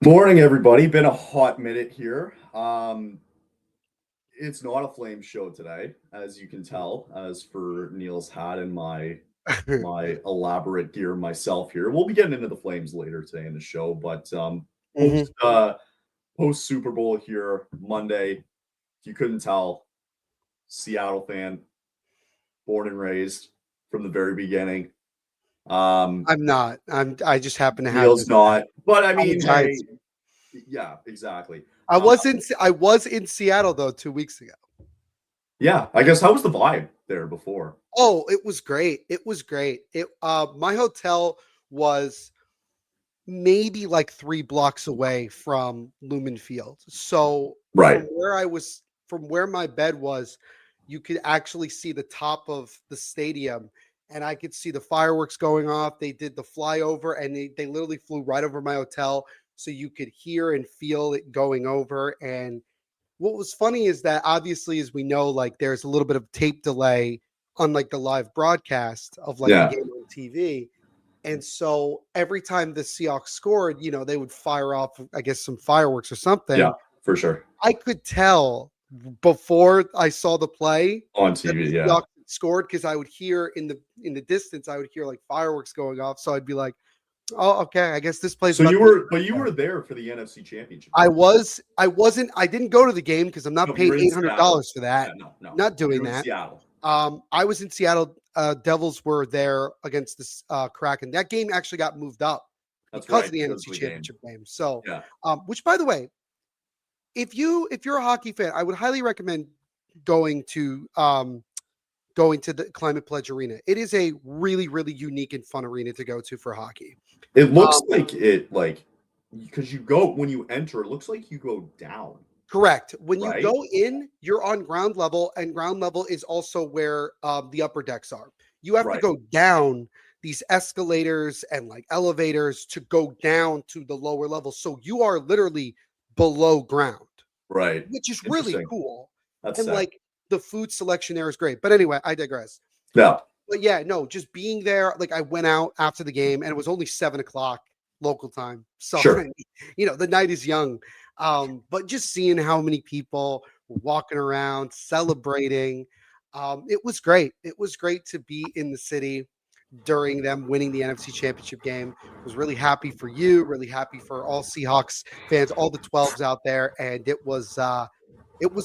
Morning, everybody. Been a hot minute here. It's not a flame show today, as you can tell, as for Neil's hat and my elaborate gear myself here. We'll be getting into the flames later today in the show, but post Super Bowl here Monday. If you couldn't tell, Seattle fan, born and raised from the very beginning. I'm not. I just happen to have. Neil's not, but I mean, hey, Giants. yeah, exactly. I was in Seattle though 2 weeks ago. Yeah, I guess how was the vibe there before? Oh, it was great. It was great. My hotel was maybe like 3 blocks away from Lumen Field. So Right. from where my bed was, you could actually see the top of the stadium and I could see the fireworks going off. They did the flyover and they literally flew right over my hotel. So you could hear and feel it going over. And what was funny is that obviously, as we know, like there's a little bit of tape delay on like the live broadcast of like the game on TV. And so every time the Seahawks scored, they would fire off, I guess, some fireworks or something. Yeah, for sure. I could tell before I saw the play on TV, the Seahawks scored because I would hear in the distance, I would hear like fireworks going off. So I'd be like, oh, okay, I guess this plays. So you were there for the NFC Championship. I didn't go to the game because I'm not paying $800 for that. Yeah, no. Not doing that. Seattle. I was in Seattle. Devils were there against the Kraken. That game actually got moved up because of the NFC Championship game. So, which by the way, if you're a hockey fan, I would highly recommend going to the Climate Pledge Arena. It is a really, really unique and fun arena to go to for hockey. It looks because you go when you enter, it looks like you go down. Correct. When you go in, you're on ground level, and ground level is also where the upper decks are. You have to go down these escalators and like elevators to go down to the lower level. So you are literally below ground. Right. Which is really cool. That's and sad. Like the food selection there is great. But anyway, I digress. Yeah. But yeah, no, just being there, like I went out after the game and it was only 7:00 local time. So, sure. The night is young. But just seeing how many people were walking around, celebrating, it was great. It was great to be in the city during them winning the NFC Championship game. I was really happy for you, really happy for all Seahawks fans, all the 12s out there. And it was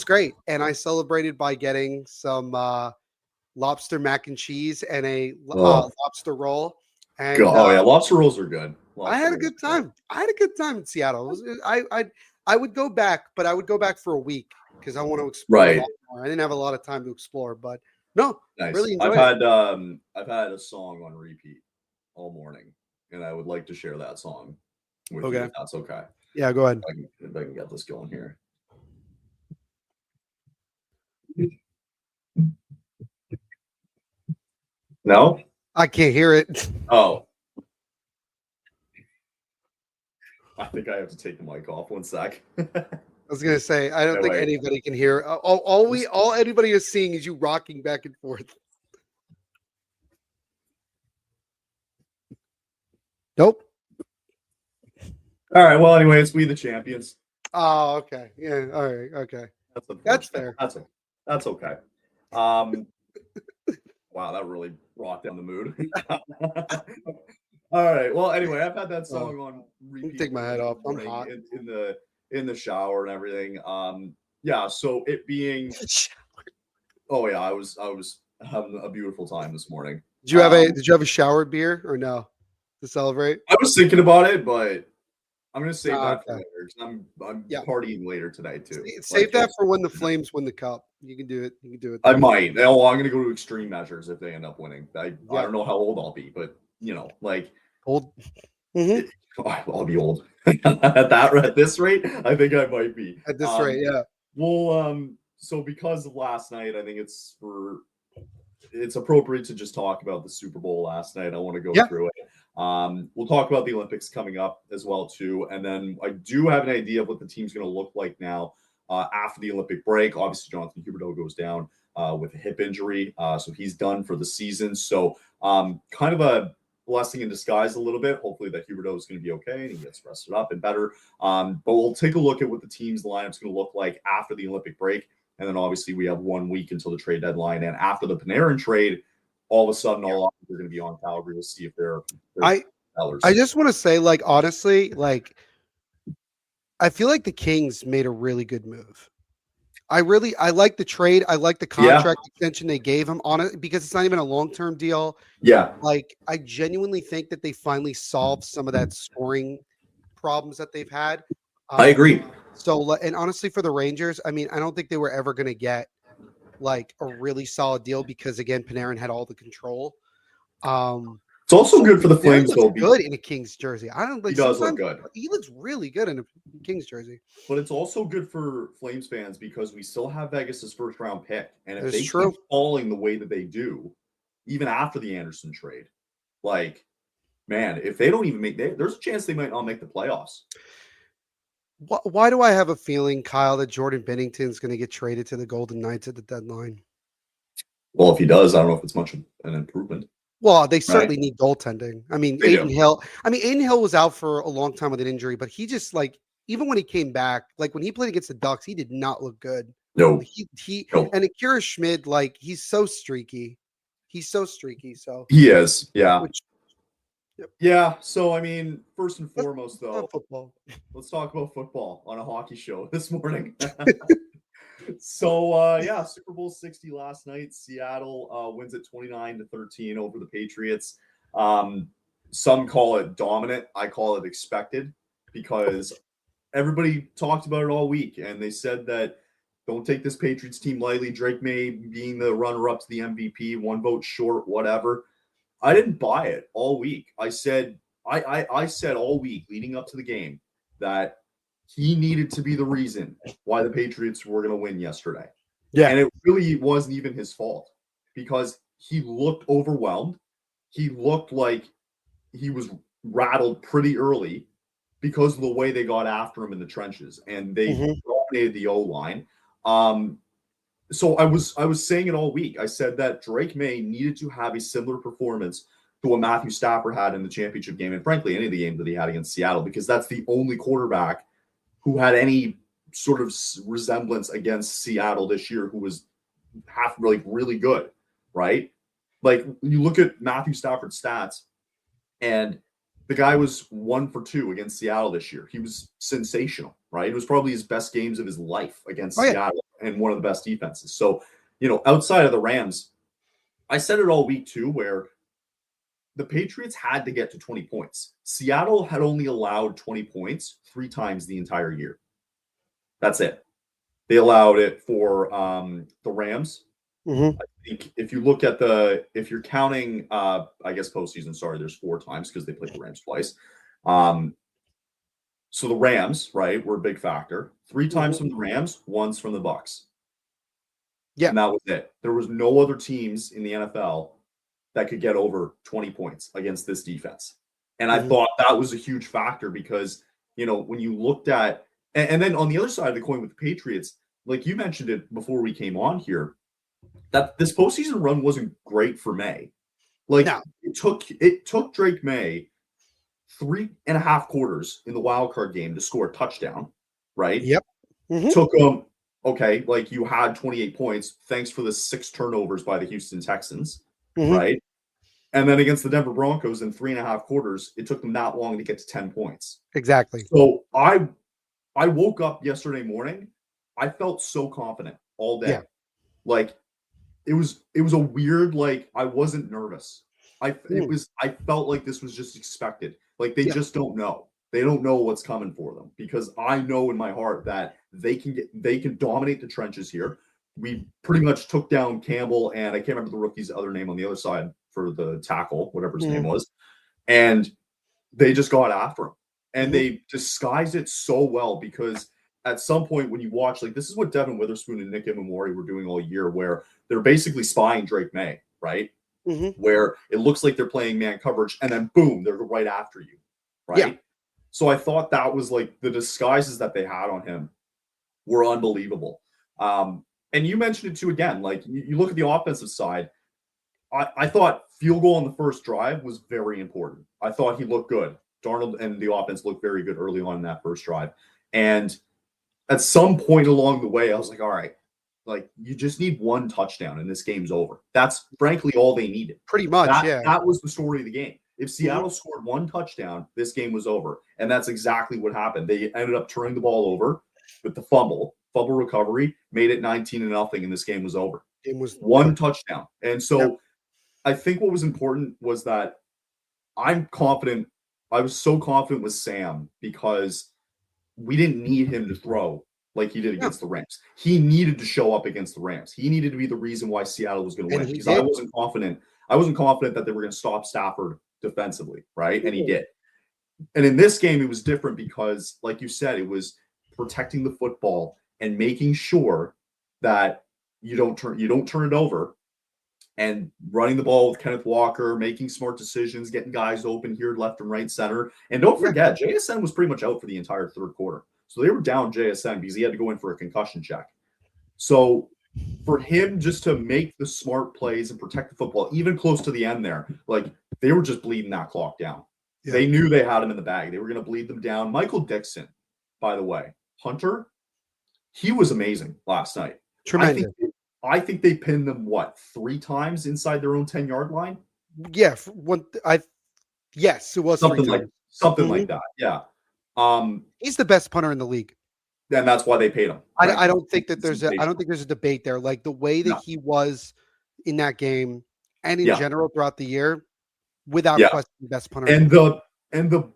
great. And I celebrated by getting some lobster mac and cheese and a lobster roll. And lobster rolls are good. I had a good time. I had a good time in Seattle. I would go back, but I would go back for a week because I want to explore a lot more. I didn't have a lot of time to explore, but no, nice. Really enjoyed I've had a song on repeat all morning, and I would like to share that song with you if that's okay. Yeah, go ahead. If I can get this going here. No? I can't hear it. Oh. I think I have to take the mic off. 1 sec. I was gonna say I don't think anybody can hear. All anybody is seeing is you rocking back and forth. Nope. All right. Well, anyway, it's we the champions. Oh, okay. Yeah. All right. Okay. That's fair. That's okay. Wow, that really brought down the mood. All right. Well, anyway, I've had that song on repeat. Take my head off. I'm hot in the shower and everything. Yeah. So it being. Oh yeah, I was having a beautiful time this morning. Did you have a shower beer or no to celebrate? I was thinking about it, but I'm gonna save that for later because I'm partying later today too. Save that for when the Flames win the cup. You can do it. You can do it. I might. Oh, I'm gonna go to extreme measures if they end up winning. I don't know how old I'll be, but old. I'll be old at this rate. I think I might be at this rate. Yeah. Well, so because of last night, I think it's appropriate to just talk about the Super Bowl last night. I want to go through it. We'll talk about the Olympics coming up as well too, and then I do have an idea of what the team's going to look like now after the Olympic break. Obviously, Jonathan Huberdeau goes down with a hip injury, so he's done for the season. So kind of a blessing in disguise a little bit. Hopefully that Huberdeau is going to be okay and he gets rested up and better. But we'll take a look at what the team's lineup is going to look like after the Olympic break. And then obviously we have 1 week until the trade deadline. And after the Panarin trade, all of a sudden all options are going to be on Calgary. We'll see if they're sellers. I just want to say, like, honestly, like, I feel like the Kings made a really good move. I like the trade. I like the contract extension they gave him on it because it's not even a long-term deal. Yeah. Like, I genuinely think that they finally solved some of that scoring problems that they've had. I agree. So, and honestly, for the Rangers, I mean, I don't think they were ever going to get like a really solid deal because, again, Panarin had all the control. It's also good for the Flames, though. Good in a Kings jersey. I don't like. He does look good. He looks really good in a Kings jersey. But it's also good for Flames fans because we still have Vegas's first round pick, and if they keep falling the way that they do, even after the Anderson trade, like, man, if they don't even make, there's a chance they might not make the playoffs. Why do I have a feeling, Kyle, that Jordan Binnington's going to get traded to the Golden Knights at the deadline? Well, if he does, I don't know if it's much of an improvement. Well, they certainly need goaltending. I mean, Aiden Hill was out for a long time with an injury, but he just, like, even when he came back, like when he played against the Ducks, he did not look good. No. And Akira Schmid, like, he's so streaky. So he is, yeah. Yeah, so I mean, first and foremost, though, let's talk about football on a hockey show this morning. So, Super Bowl 60 last night. Seattle wins it 29-13 over the Patriots. Some call it dominant. I call it expected because everybody talked about it all week, and they said that don't take this Patriots team lightly. Drake May being the runner-up to the MVP, 1 vote short, whatever. I didn't buy it all week. I said all week leading up to the game that he needed to be the reason why the Patriots were going to win yesterday. Yeah. And it really wasn't even his fault because he looked overwhelmed. He looked like he was rattled pretty early because of the way they got after him in the trenches, and they dominated the O-line. So I was saying it all week. I said that Drake May needed to have a similar performance to what Matthew Stafford had in the championship game, and frankly, any of the games that he had against Seattle, because that's the only quarterback who had any sort of resemblance against Seattle this year who was really good, right? Like, you look at Matthew Stafford's stats, and the guy was 1 for 2 against Seattle this year. He was sensational, right? It was probably his best games of his life against Seattle and one of the best defenses. So, outside of the Rams, I said it all week too, where the Patriots had to get to 20 points. Seattle had only allowed 20 points 3 times the entire year. That's it. They allowed it for the Rams. I think if you look at if you're counting, I guess postseason, there's 4 times because they played the Rams twice. So the Rams, right, were a big factor. 3 times from the Rams, once from the Bucs. Yeah. And that was it. There was no other teams in the NFL that could get over 20 points against this defense. And I thought that was a huge factor because, when you looked at, and then on the other side of the coin with the Patriots, like you mentioned it before we came on here, that this postseason run wasn't great for May. Like, it took Drake May 3.5 quarters in the wild card game to score a touchdown, right? Yep. Took him, like you had 28 points, thanks for the 6 turnovers by the Houston Texans, right? And then against the Denver Broncos in 3.5 quarters, it took them that long to get to 10 points. Exactly. So I woke up yesterday morning, I felt so confident all day. Yeah. Like, it was a weird, like, I wasn't nervous. I felt like this was just expected. Like, they just don't know. They don't know what's coming for them because I know in my heart that they can dominate the trenches here. We pretty much took down Campbell, and I can't remember the rookie's other name on the other side for the tackle, whatever his name was. And they just got after him. And they disguised it so well because at some point when you watch, like, this is what Devin Witherspoon and Nick Imamori were doing all year, where they're basically spying Drake May, right? Where it looks like they're playing man coverage, and then boom, they're right after you, right? Yeah. So I thought that was like the disguises that they had on him were unbelievable. And you mentioned it too again. Like, you look at the offensive side, I thought field goal on the first drive was very important. I thought he looked good. Darnold and the offense looked very good early on in that first drive. And at some point along the way, I was like, all right, like you just need one touchdown and this game's over. That's frankly all they needed. Pretty much, yeah. That was the story of the game. If Seattle scored one touchdown, this game was over. And that's exactly what happened. They ended up turning the ball over with the fumble recovery, made it 19-0, and this game was over. It was one touchdown. And so I think what was important was that I'm confident. I was so confident with Sam because we didn't need him to throw like he did against the Rams. He needed to show up against the Rams. He needed to be the reason why Seattle was going to win because I wasn't confident. I wasn't confident that they were going to stop Stafford defensively, right? And he did. And in this game, it was different because, like you said, it was protecting the football and making sure that you don't turn it over, and running the ball with Kenneth Walker, making smart decisions, getting guys open here, left and right center. And don't forget, JSN was pretty much out for the entire third quarter. So they were down JSN because he had to go in for a concussion check. So for him just to make the smart plays and protect the football, even close to the end there, like they were just bleeding that clock down. Yeah. They knew they had him in the bag. They were going to bleed them down. Michael Dixon, by the way, Hunter, he was amazing last night. Tremendous. I think they pinned them, 3 times inside their own 10-yard line? Yeah. Yes, it was something like that. Yeah. He's the best punter in the league. And that's why they paid him. Right? I don't think there's a debate there. Like the way that he was in that game and in general throughout the year, without question, the best punter. And the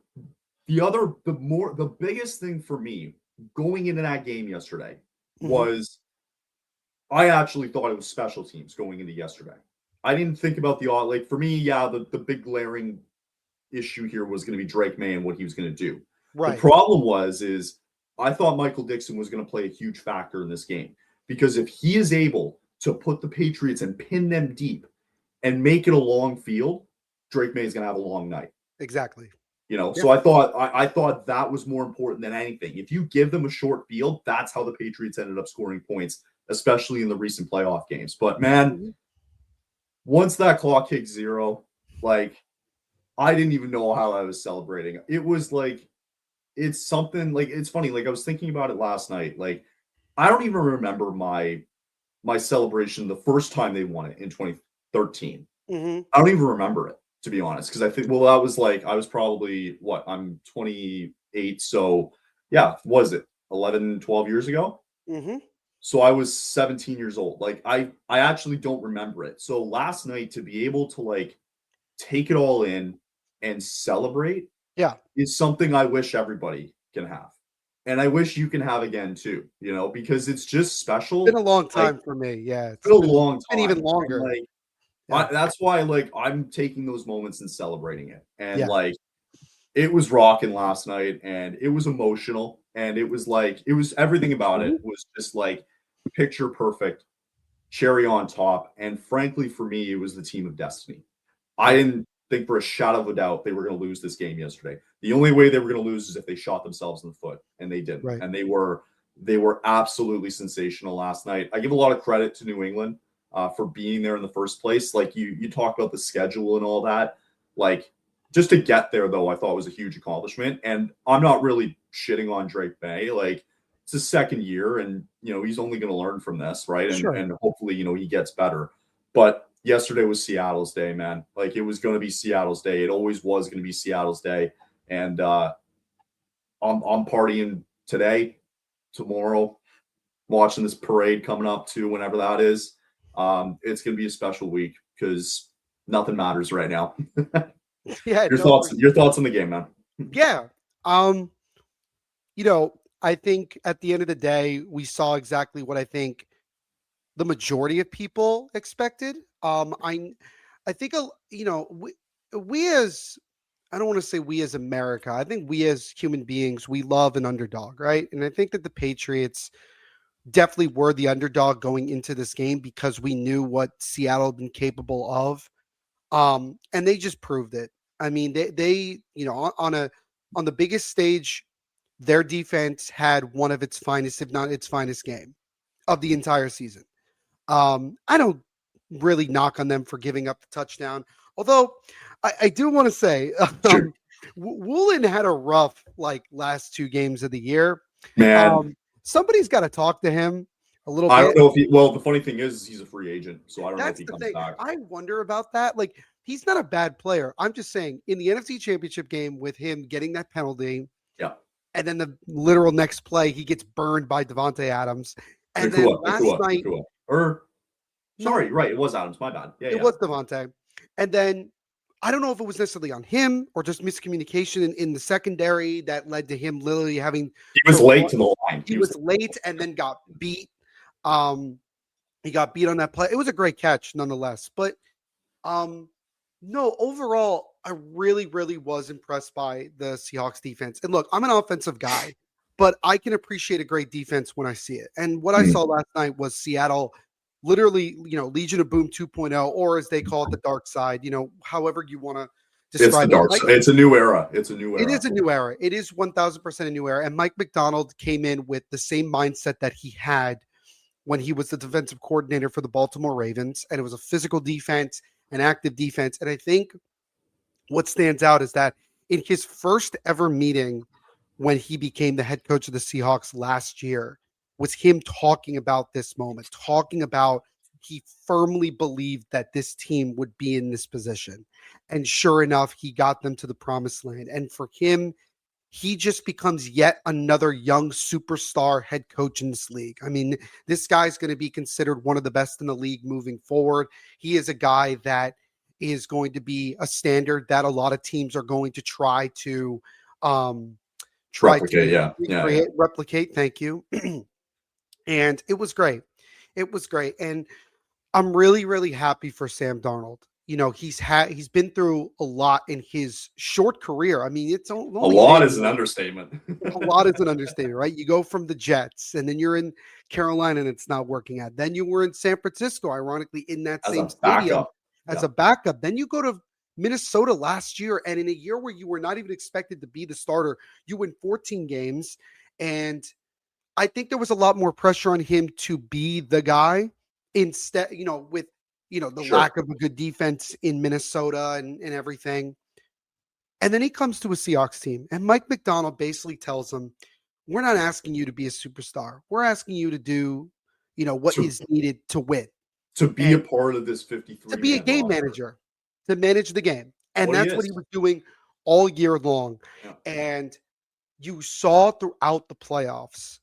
biggest thing for me going into that game yesterday was I actually thought it was special teams going into yesterday. I didn't think about for me, the big glaring issue here was going to be Drake May and what he was going to do. Right. The problem is I thought Michael Dixon was going to play a huge factor in this game because if he is able to put the Patriots and pin them deep and make it a long field, Drake May is going to have a long night. Exactly. So I thought that was more important than anything. If you give them a short field, that's how the Patriots ended up scoring points, especially in the recent playoff games. But man, once that clock hit 0, like I didn't even know how I was celebrating. It was like, it's something like, it's funny. Like I was thinking about it last night. Like I don't even remember my celebration the first time they won it in 2013. I don't even remember it, to be honest. Cause I think, that was like, I was probably I'm 28. So yeah, was it 11, 12 years ago? So I was 17 years old. Like I actually don't remember it. So last night to be able to like take it all in and celebrate is something I wish everybody can have. And I wish you can have again too, because it's just special. It's been a long time for me. Yeah. It's been a long time. And even longer. That's why I'm taking those moments and celebrating it. And it was rocking last night and it was emotional. And it was everything about it was just like picture perfect, cherry on top. And frankly, for me, it was the team of destiny. I didn't think for a shadow of a doubt they were going to lose this game yesterday. The only way they were going to lose is if they shot themselves in the foot, and they didn't. Right. And they were absolutely sensational last night. I give a lot of credit to New England for being there in the first place. Like you talk about the schedule and all that. Like just to get there, though, I thought was a huge accomplishment. And I'm not really shitting on Drake May. Like it's his second year, and he's only going to learn from this, right? And hopefully, he gets better. But yesterday was Seattle's day, man. Like it was going to be Seattle's day. It always was going to be Seattle's day. And I'm partying today, tomorrow, watching this parade coming up to whenever that is. It's going to be a special week because nothing matters right now. Your thoughts on the game, man. Yeah. I think at the end of the day, we saw exactly what I think the majority of people expected. I think, we as, I don't want to say we as America, I think we as human beings, we love an underdog, right? And I think that the Patriots definitely were the underdog going into this game because we knew what Seattle had been capable of. And they just proved it. I mean, they on the biggest stage, their defense had one of its finest, if not its finest game of the entire season. I don't really knock on them for giving up the touchdown. Although I do want to say, Sure. Woolen had a rough last 2 games of the year. Man, Somebody's got to talk to him a little I bit. don't know if well, the funny thing is he's a free agent, so I don't know if That's he the comes thing. back. I wonder about that. He's not a bad player. I'm just saying, in the NFC Championship game with him getting that penalty, Yeah. and then the literal next play, he gets burned by Devontae Adams. And then last night, Sorry, right, it was Adams. My bad. Yeah, it was Devontae. And then I don't know if it was necessarily on him or just miscommunication in the secondary that led to him literally having. He was late to the line. He was late and then got beat. He got beat on that play. It was a great catch nonetheless. But no, overall, I really, really was impressed by the Seahawks defense. And look, I'm an offensive guy, but I can appreciate a great defense when I see it. And what I saw last night was Seattle literally, Legion of Boom 2.0, or as they call it, the dark side, however you want to describe it. It's the dark side. It's a new era. It is a new era. It is 1000% a new era. And Mike McDonald came in with the same mindset that he had when he was the defensive coordinator for the Baltimore Ravens. And it was a physical defense, an active defense. And I think what stands out is that in his first ever meeting when he became the head coach of the Seahawks last year was him talking about this moment, talking about he firmly believed that this team would be in this position. And sure enough, he got them to the promised land. And for him, he just becomes yet another young superstar head coach in this league. I mean, this guy's going to be considered one of the best in the league moving forward. He is a guy that is going to be a standard that a lot of teams are going to try to replicate. Thank you. And it was great. It was great. And I'm really, really happy for Sam Darnold. He's been through a lot in his short career. I mean, it's only a lot is an understatement. A lot is an understatement, right? You go from the Jets and then you're in Carolina and it's not working out. Then you were in San Francisco, ironically, in that same stadium as a backup. Then you go to Minnesota last year, and in a year where you were not even expected to be the starter, you win 14 games. And I think there was a lot more pressure on him to be the guy instead, with the lack of a good defense in Minnesota and everything. And then he comes to a Seahawks team, and Mike McDonald basically tells him, we're not asking you to be a superstar. We're asking you to do, what is needed to win. To be a part of this 53. To be a game manager, to manage the game. And that's what he was doing all year long. Yeah. And you saw throughout the playoffs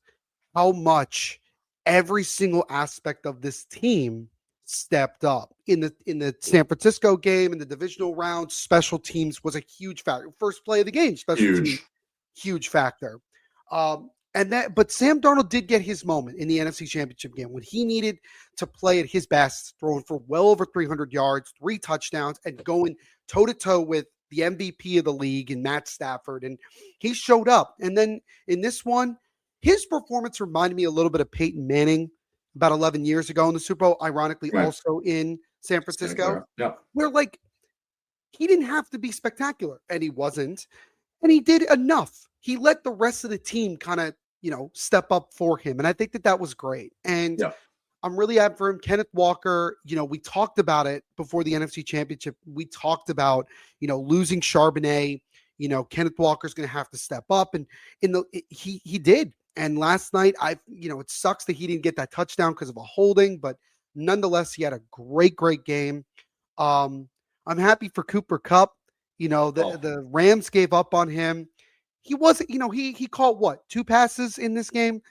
how much every single aspect of this team stepped up in the San Francisco game, in the divisional round. Special teams was a huge factor. First play of the game, team, huge factor. But Sam Darnold did get his moment in the NFC Championship game when he needed to play at his best, throwing for well over 300 yards, 3 touchdowns, and going toe-to-toe with the MVP of the league and Matt Stafford. And he showed up. And then in this one, his performance reminded me a little bit of Peyton Manning about 11 years ago in the Super Bowl, ironically also in San Francisco. Where he didn't have to be spectacular, and he wasn't. And he did enough. He let the rest of the team kind of, step up for him. And I think that was great. And I'm really happy for him. Kenneth Walker, we talked about it before the NFC Championship. We talked about, losing Charbonnet. Kenneth Walker's going to have to step up. And he did. And last night, it sucks that he didn't get that touchdown because of a holding. But nonetheless, he had a great, great game. I'm happy for Cooper Kupp. The Rams gave up on him. He wasn't, he caught 2 passes in this game.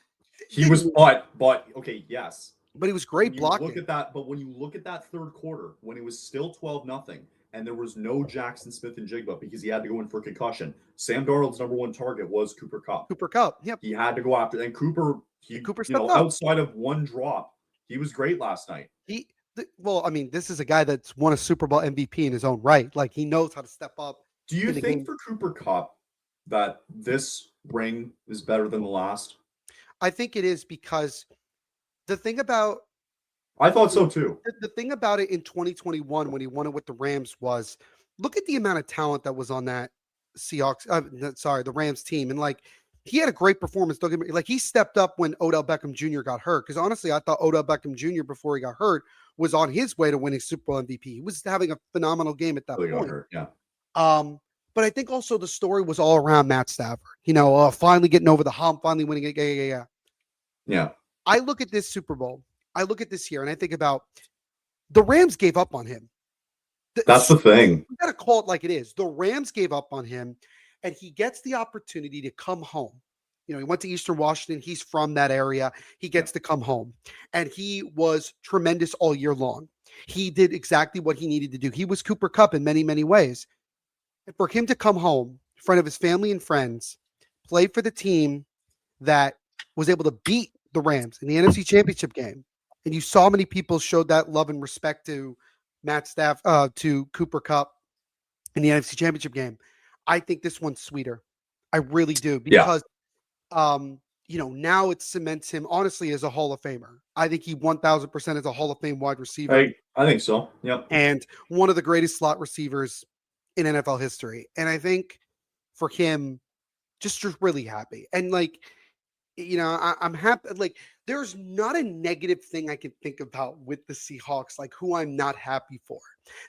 He was, but okay, yes. But he was great blocking. Look at that. But when you look at that third quarter, when it was still 12-0, and there was no Jackson Smith-Njigba because he had to go in for concussion, Sam Darnold's number 1 target was Cooper Kupp. Yep. He had to go after, and Cooper outside of one drop, he was great last night. This is a guy that's won a Super Bowl MVP in his own right. Like, he knows how to step up. Do you think for Cooper Kupp that this ring is better than the last? I think it is, because the thing about I thought so too. The thing about it in 2021 when he won it with the Rams was, look at the amount of talent that was on that the Rams team. And he had a great performance. He stepped up when Odell Beckham Jr. got hurt. Because honestly, I thought Odell Beckham Jr. before he got hurt was on his way to winning Super Bowl MVP. He was having a phenomenal game at that point. Hurt. Yeah. But I think also the story was all around Matt Stafford. Finally getting over the hump, finally winning it. Yeah. I look at this Super Bowl. I look at this year, and I think about the Rams gave up on him. That's the thing. You got to call it like it is. The Rams gave up on him, and he gets the opportunity to come home. He went to Eastern Washington. He's from that area. He gets to come home, and he was tremendous all year long. He did exactly what he needed to do. He was Cooper Kupp in many, many ways. And for him to come home in front of his family and friends, play for the team that was able to beat the Rams in the NFC Championship game, and you saw many people showed that love and respect to to Cooper Kupp in the NFC Championship game. I think this one's sweeter. I really do, because now it cements him honestly as a Hall of Famer. I think he 1000% is a Hall of Fame wide receiver. I think so. Yep. And one of the greatest slot receivers in NFL history. And I think for him, just really happy. And I'm happy. There's not a negative thing I can think about with the Seahawks, who I'm not happy for.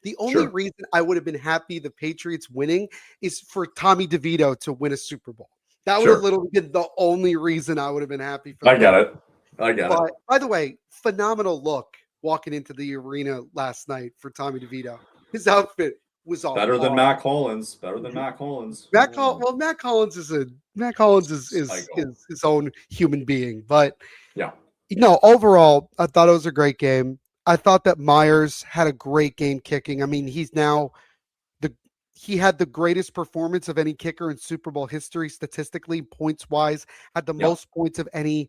The only reason I would have been happy the Patriots winning is for Tommy DeVito to win a Super Bowl. That would have literally been the only reason I would have been happy for. I get it. But by the way, phenomenal look walking into the arena last night for Tommy DeVito. His outfit was all better than Matt Collins. Matt Collins is his own human being. But overall, I thought it was a great game. I thought that Myers had a great game kicking. I mean, he had the greatest performance of any kicker in Super Bowl history, statistically, points wise, had the most points of any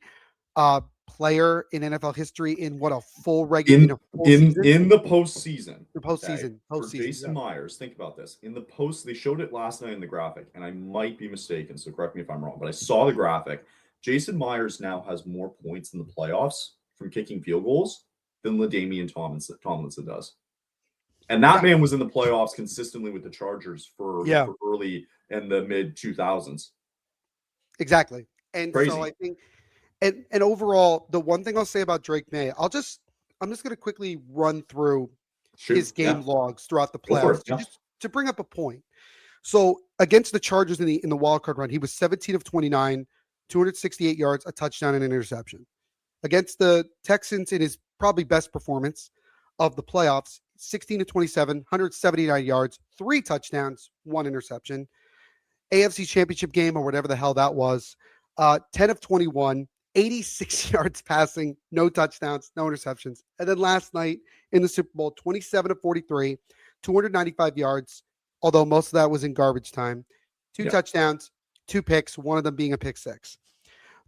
player in NFL history in a full regular season? In the postseason. The postseason. For Jason Myers, think about this. In the post, they showed it last night in the graphic, and I might be mistaken, so correct me if I'm wrong, but I saw the graphic. Jason Myers now has more points in the playoffs from kicking field goals than LaDainian Tomlinson does. And that man was in the playoffs consistently with the Chargers for early in the mid 2000s. Exactly. And crazy. So I think, and overall, the one thing I'll say about Drake May, I'm just going to quickly run through his game logs throughout the playoffs just to bring up a point. So against the Chargers in the wild card run, he was 17 of 29, 268 yards, a touchdown, and an interception. Against the Texans in his probably best performance of the playoffs, 16 to 27, 179 yards, 3 touchdowns, 1 interception. AFC Championship game, or whatever the hell that was, 10 of 21, 86 yards passing, no touchdowns, no interceptions. And then last night in the Super Bowl, 27 of 43, 295 yards, although most of that was in garbage time, 2 touchdowns, 2 picks, one of them being a pick six.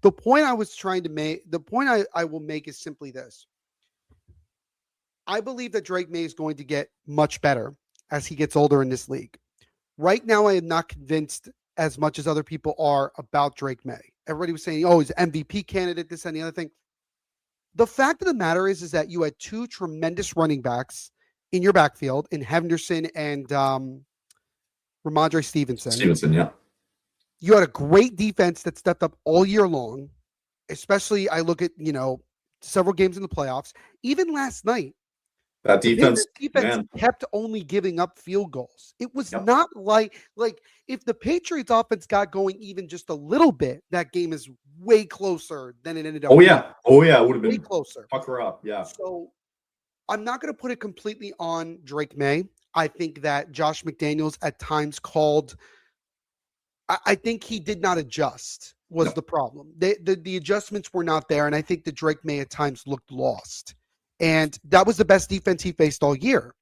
The point I was trying to make, the point I will make is simply this. I believe that Drake May is going to get much better as he gets older in this league. Right now, I am not convinced as much as other people are about Drake May. Everybody was saying, he's an MVP candidate, this and the other thing. The fact of the matter is that you had 2 tremendous running backs in your backfield in Henderson and Ramondre Stevenson. You had a great defense that stepped up all year long, especially I look at, several games in the playoffs. Even last night, that defense kept only giving up field goals. It was not like if the Patriots offense got going even just a little bit, that game is way closer than it ended up. Oh yeah, it would have been way closer. Pucker up, yeah. So I'm not going to put it completely on Drake May. I think that Josh McDaniels at times called. I think he did not adjust was the problem. The adjustments were not there, and I think that Drake May at times looked lost. And that was the best defense he faced all year.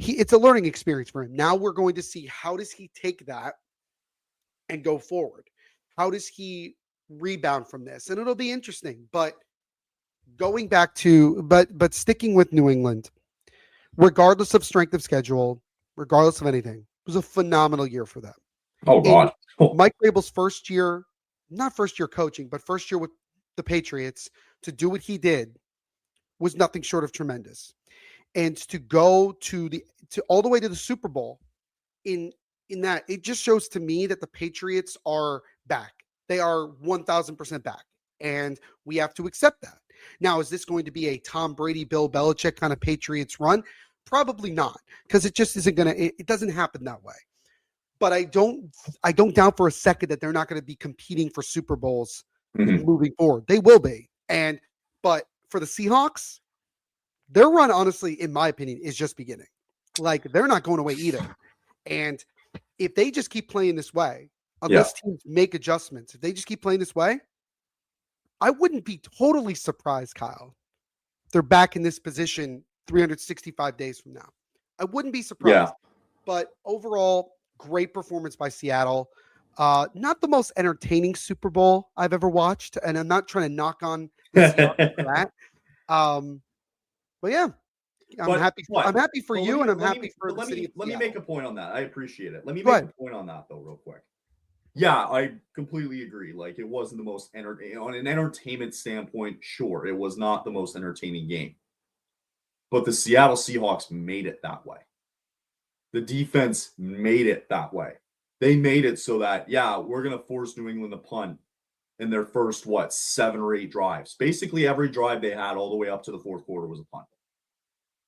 It's a learning experience for him. Now we're going to see how does he take that and go forward. How does he rebound from this? And it'll be interesting. But going back to but sticking with New England, regardless of strength of schedule, regardless of anything, it was a phenomenal year for them. Oh God! Mike Vrabel's first year coaching, but first year with the Patriots to do what he did was nothing short of tremendous. And to go to all the way to the Super Bowl in that, it just shows to me that the Patriots are back. They are 1000% back. And we have to accept that. Now, is this going to be a Tom Brady, Bill Belichick kind of Patriots run? Probably not, because it just isn't going to, it doesn't happen that way. But I don't doubt for a second that they're not going to be competing for Super Bowls moving forward. They will be. But for the Seahawks, their run, honestly, in my opinion, is just beginning. Like, they're not going away either. And if they just keep playing this way, unless teams make adjustments, if they just keep playing this way, I wouldn't be totally surprised, Kyle, if they're back in this position 365 days from now. I wouldn't be surprised. But overall, great performance by Seattle. Not the most entertaining Super Bowl I've ever watched, and I'm not trying to knock on the Seahawks for that. But yeah, I'm happy. I'm happy for you, and I'm happy for the city. Let me make a point on that. I appreciate it. Let me make a point on that though, real quick. Yeah, I completely agree. Like, it wasn't the most on an entertainment standpoint. Sure, it was not the most entertaining game, but the Seattle Seahawks made it that way. The defense made it that way. They made it so that, we're going to force New England to punt in their first, 7 or 8 drives. Basically, every drive they had all the way up to the fourth quarter was a punt.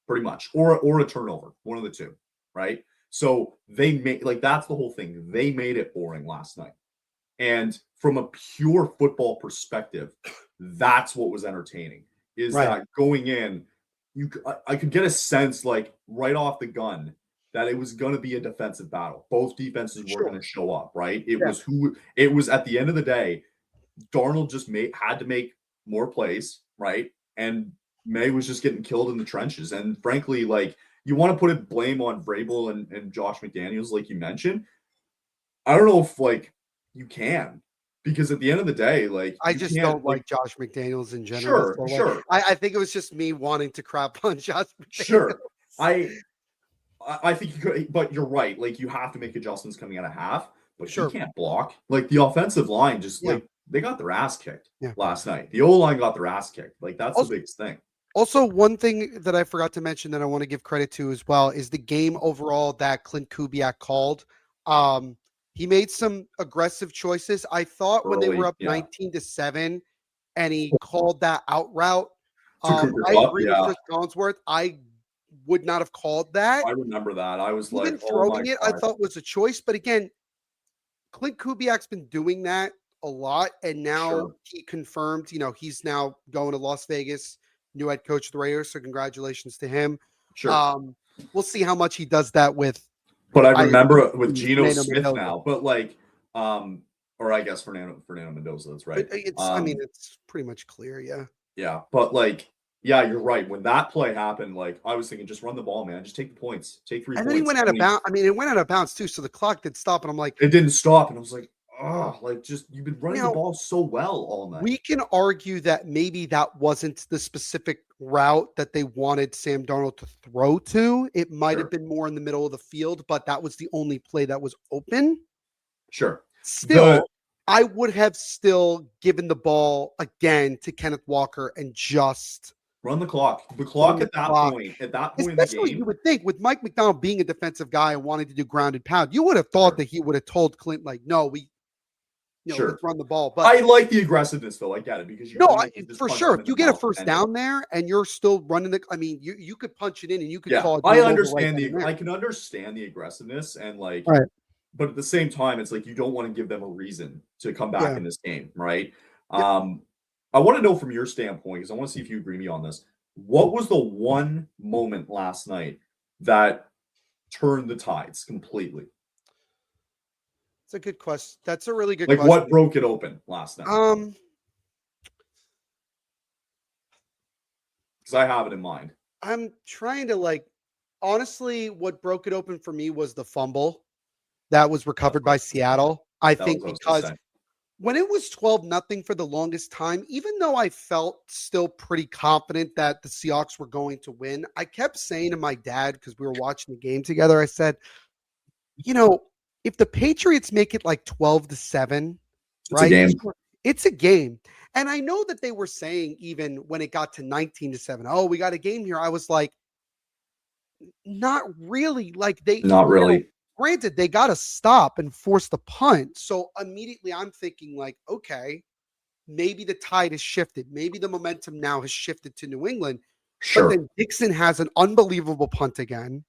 Pretty much. Or a turnover. One of the two, right? So they made, that's the whole thing. They made it boring last night. And from a pure football perspective, that's what was entertaining. Is that going in, I could get a sense, right off the gun, that it was going to be a defensive battle. Both defenses were going to show up, right? It was at the end of the day, Darnold just had to make more plays, right? And May was just getting killed in the trenches. And frankly, you want to put blame on Vrabel and Josh McDaniels, like you mentioned. I don't know if you can, because at the end of the day, I just don't like Josh McDaniels in general. Sure. I think it was just me wanting to crap on Josh McDaniels. Sure. I think you could, but you're right. You have to make adjustments coming out of half, but you can't block. The offensive line just they got their ass kicked last night. The O-line got their ass kicked. That's the biggest thing. Also, one thing that I forgot to mention that I want to give credit to as well is the game overall that Clint Kubiak called. He made some aggressive choices. I thought when they were up 19-7 and he called that out route. I agree with Chris Collinsworth. I would not have called that. I remember that. I was even throwing it, I thought was a choice. But again, Clint Kubiak's been doing that a lot. And now he confirmed, he's now going to Las Vegas, new head coach of the Raiders. So congratulations to him. Sure. We'll see how much he does that with. But I remember with Geno Smith Mendoza now, but or I guess Fernando Mendoza, that's right. It's pretty much clear. Yeah. Yeah. But you're right. When that play happened, I was thinking, just run the ball, man. Just take the points. Take 3 points. And then he went out of bounds. It went out of bounds too. So the clock did stop. And I'm like, it didn't stop. And I was like, you've been running the ball so well all night. We can argue that maybe that wasn't the specific route that they wanted Sam Darnold to throw to. It might have been more in the middle of the field, but that was the only play that was open. Sure. Still, I would have still given the ball again to Kenneth Walker and just run the clock. The clock at that point in the game. You would think with Mike McDonald being a defensive guy and wanting to do ground and pound, you would have thought that he would have told Clint, no, let's run the ball. But I like the aggressiveness, though. I get it because for sure. If you get a first down there and you're still running you could punch it in and you could call it. I understand I can understand the aggressiveness and but at the same time, it's you don't want to give them a reason to come back in this game, right? I want to know from your standpoint, because I want to see if you agree with me on this. What was the one moment last night that turned the tides completely? It's a good question. That's a really good question. What broke it open last night? Because I have it in mind. I'm trying to honestly, what broke it open for me was the fumble that was recovered by Seattle. I think because when it was 12-0 for the longest time, even though I felt still pretty confident that the Seahawks were going to win, I kept saying to my dad, because we were watching the game together, I said, if the Patriots make it 12-7, right? It's a game. And I know that they were saying, even when it got to 19-7, oh, we got a game here. I was like, not really. Not really. Granted, they got to stop and force the punt. So immediately I'm thinking okay, maybe the tide has shifted. Maybe the momentum now has shifted to New England. Sure. But then Dixon has an unbelievable punt again.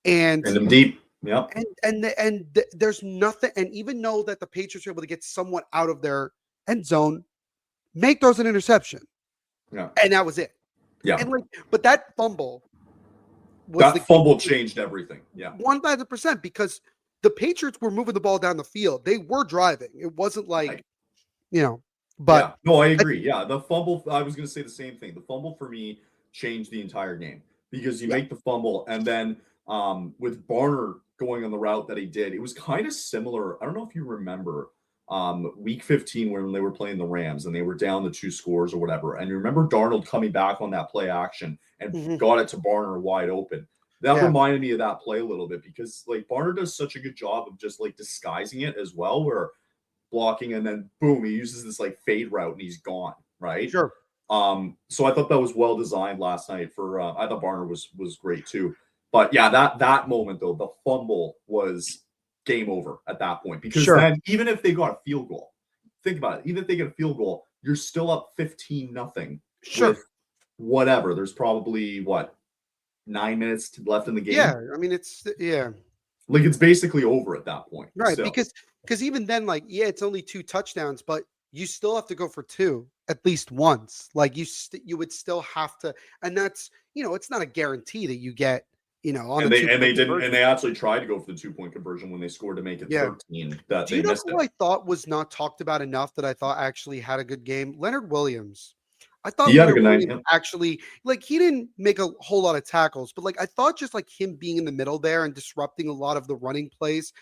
And them deep. Yep. And there's nothing. And even though that the Patriots are able to get somewhat out of their end zone, Make throws an interception. Yeah. And that was it. Yeah. And but that fumble changed everything. Yeah. 1,000%, because the Patriots were moving the ball down the field. They were driving. It wasn't like, but yeah. No, I agree. The fumble, I was going to say the same thing. The fumble for me changed the entire game, because you make the fumble, and then with Barner going on the route that he did, it was kind of similar. I don't know if you remember week 15 when they were playing the Rams and they were down the 2 scores or whatever. And you remember Darnold coming back on that play action and got it to Barner wide open. That reminded me of that play a little bit, because like Barner does such a good job of just like disguising it as well, where blocking and then boom, he uses this like fade route and he's gone. Right. Sure. So I thought that was well designed last night for I thought Barner was great too. But yeah, that moment though, the fumble was game over at that point, because then even if they got a field goal, think about it, even if they get a field goal, you're still up 15-0. Sure. With whatever. There's probably 9 minutes left in the game. Yeah, I mean it's like it's basically over at that point. Right, still. because even then, like, it's only 2 touchdowns, but you still have to go for 2 at least once. Like you would still have to, and that's it's not a guarantee that you get. On and they didn't, and they actually tried to go for the 2-point conversion when they scored to make it 13. That Do you know missed who I thought was not talked about enough that I thought actually had a good game? Leonard Williams. I thought Leonard Williams actually, like, he didn't make a whole lot of tackles, but like I thought just like him being in the middle there and disrupting a lot of the running plays,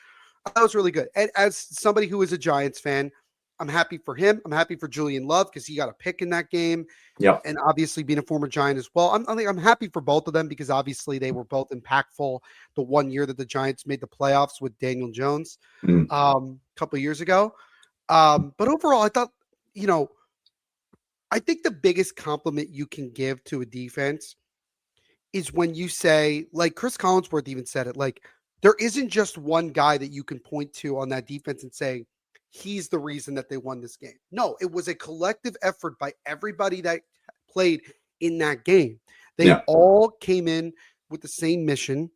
that was really good. And as somebody who is a Giants fan, I'm happy for him. I'm happy for Julian Love because he got a pick in that game. Yeah. And obviously being a former Giant as well. I'm happy for both of them because obviously they were both impactful the one year that the Giants made the playoffs with Daniel Jones a couple of years ago. But overall, I thought, I think the biggest compliment you can give to a defense is when you say, like Chris Collinsworth even said it, like there isn't just one guy that you can point to on that defense and say, he's the reason that they won this game. No, it was a collective effort by everybody that played in that game. They all came in with the same mission.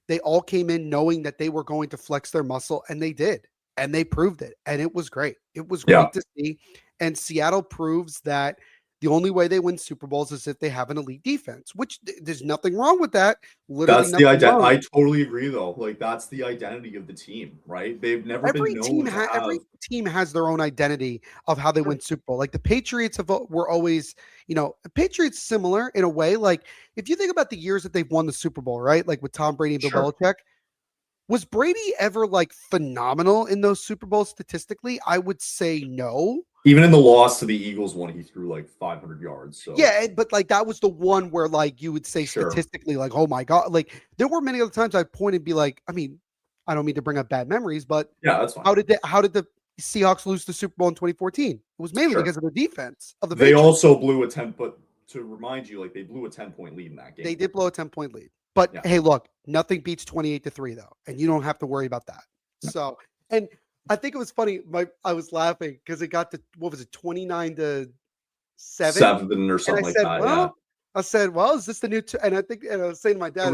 They all came in knowing that they were going to flex their muscle, and they did. And they proved it. And it was great. It was great to see. And Seattle proves that the only way they win Super Bowls is if they have an elite defense, which there's nothing wrong with that. Literally, that's the identity. I totally agree, though. Like that's the identity of the team, right? They've never been known every team has their own identity of how they win Super Bowl. Like the Patriots were always, Patriots similar in a way. Like if you think about the years that they've won the Super Bowl, right? Like with Tom Brady and Bill Belichick. Was Brady ever like phenomenal in those Super Bowls statistically? I would say no. Even in the loss to the Eagles one, he threw like 500 yards. So yeah, but like that was the one where like you would say statistically, like, oh my God. Like there were many other times I'd point and be like, I mean, I don't mean to bring up bad memories, but yeah, that's fine. How did the Seahawks lose the Super Bowl in 2014? It was mainly because of the defense of the They Patriots. Also blew a 10, but to remind you, like they blew a 10-point lead in that game. They did blow a 10-point lead. But hey, look, nothing beats 28-3 though, and you don't have to worry about that. So, and I think it was funny. I was laughing because it got to 29-7, 7 or something like that. I said, "Well, is this the new?" And I think, and I was saying to my dad,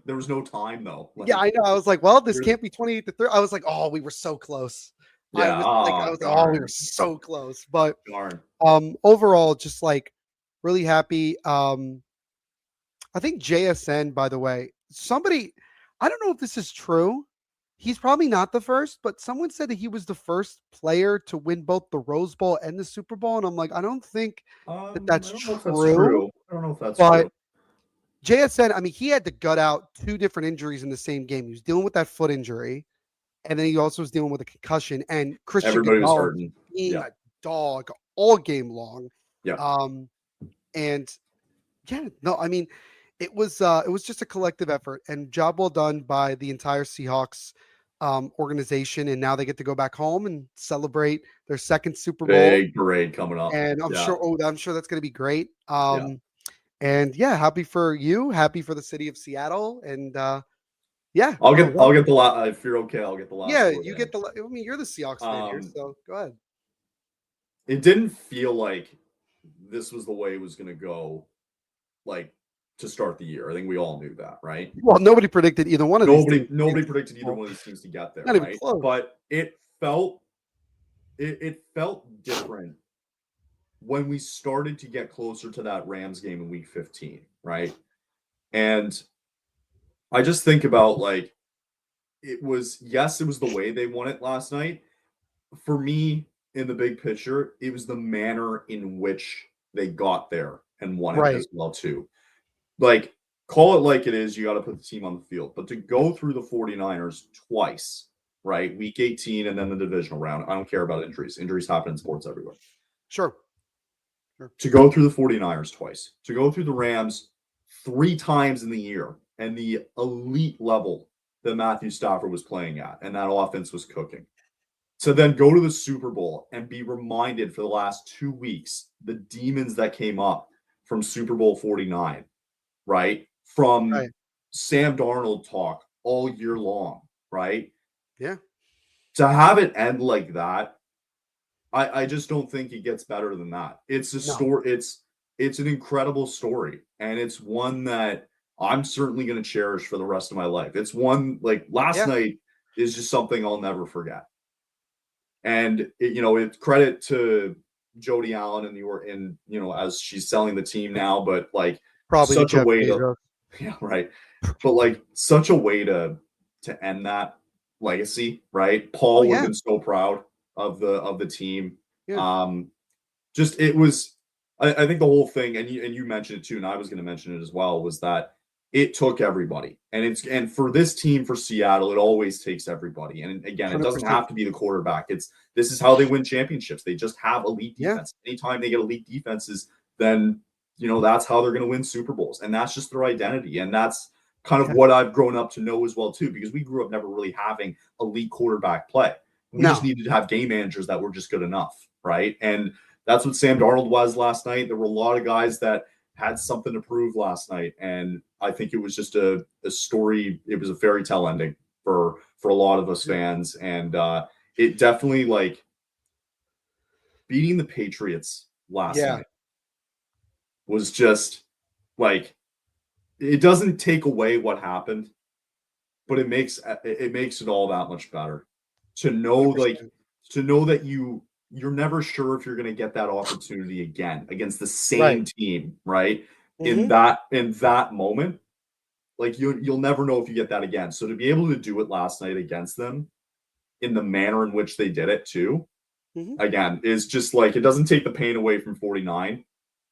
there was no time though. Like, I know. I was like, "Well, this can't be 28-3." I was like, "Oh, we were so close." Yeah, we were so close. But overall, just like really happy. I think JSN, by the way, I don't know if this is true. He's probably not the first, but someone said that he was the first player to win both the Rose Bowl and the Super Bowl. And I'm like, I don't think that's true. I don't know if that's true. JSN, I mean, he had to gut out 2 different injuries in the same game. He was dealing with that foot injury, and then he also was dealing with a concussion. And Christian Gonzalez being a dog all game long. Yeah. I mean, it was just a collective effort and job well done by the entire Seahawks organization. And now they get to go back home and celebrate their second Super Bowl. Big parade coming up. And I'm sure that's going to be great. And happy for you. Happy for the city of Seattle. And I'll get the last. If you're okay, I'll get the last. Yeah, you get the. I mean, you're the Seahawks fan here, so go ahead. it didn't feel like this was the way it was going to go, like, to start the year. I think we all knew that, right? Well, nobody predicted either one of these teams. Nobody predicted either one of these teams to get there, Not even right? close. But it felt different when we started to get closer to that Rams game in week 15, right? And I just think about, like, it was the way they won it last night. For me, in the big picture, it was the manner in which they got there and won it as well, too. Like, call it like it is, you got to put the team on the field. But to go through the 49ers twice, right? Week 18 and then the divisional round. I don't care about injuries. Injuries happen in sports everywhere. Sure. To go through the 49ers twice, to go through the Rams 3 times in the year, and the elite level that Matthew Stafford was playing at, and that offense was cooking. To then go to the Super Bowl and be reminded for the last 2 weeks, the demons that came up from Super Bowl 49, right? From Sam Darnold talk all year long, right? Yeah. To have it end like that, I just don't think it gets better than that. It's a story. It's an incredible story, and it's one that I'm certainly going to cherish for the rest of my life. It's one, like, last night is just something I'll never forget. And it's credit to Jody Allen and as she's selling the team now, but like probably such a way to but like such a way to end that legacy, right? Paul would have been so proud of the team. Just it was, I think the whole thing, and you mentioned it too, and I was going to mention it as well, was that it took everybody, and for this team, for Seattle, it always takes everybody. And again, it doesn't have to be the quarterback. This is how they win championships. They just have elite defense. Anytime they get elite defenses, then that's how they're going to win Super Bowls, and that's just their identity. And that's kind of what I've grown up to know as well too, because we grew up never really having elite quarterback play. We just needed to have game managers that were just good enough, right? And that's what Sam Darnold was last night. There were a lot of guys that had something to prove last night, and I think it was just a story. It was a fairy tale ending for a lot of us fans, and it definitely, like, beating the Patriots last night was just like, it doesn't take away what happened, but it makes it all that much better to know 100%. To know that you're never sure if you're going to get that opportunity again against the same team, right? Mm-hmm. In that moment, like, you'll never know if you get that again. So to be able to do it last night against them in the manner in which they did it too, again, is just like, it doesn't take the pain away from 49,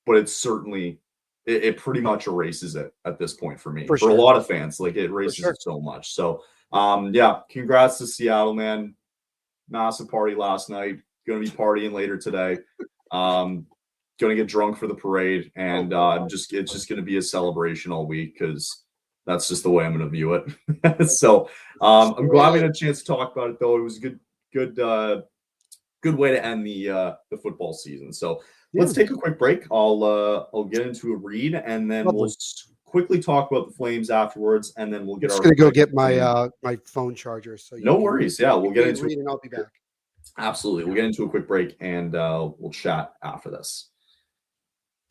but it's certainly, it pretty much erases it at this point for me. For a lot of fans, like, it erases it so much. So congrats to Seattle, man. Massive party last night. Going to be partying later today. Going to get drunk for the parade, and it's just going to be a celebration all week, because that's just the way I'm going to view it. So I'm glad we had a chance to talk about it, though. It was a good way to end the football season. So let's take a quick break. I'll get into a read, and then we'll quickly talk about the Flames afterwards, and then we'll get. I'm just going to go get my my phone charger. So no worries. Yeah, we'll get into it, and I'll be back. Absolutely. We'll get into a quick break, and we'll chat after this.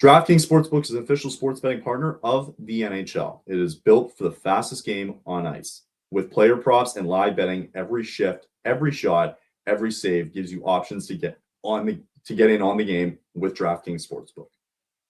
DraftKings Sportsbook is an official sports betting partner of the NHL. It is built for the fastest game on ice. With player props and live betting, every shift, every shot, every save gives you options to get in on the game with DraftKings Sportsbook.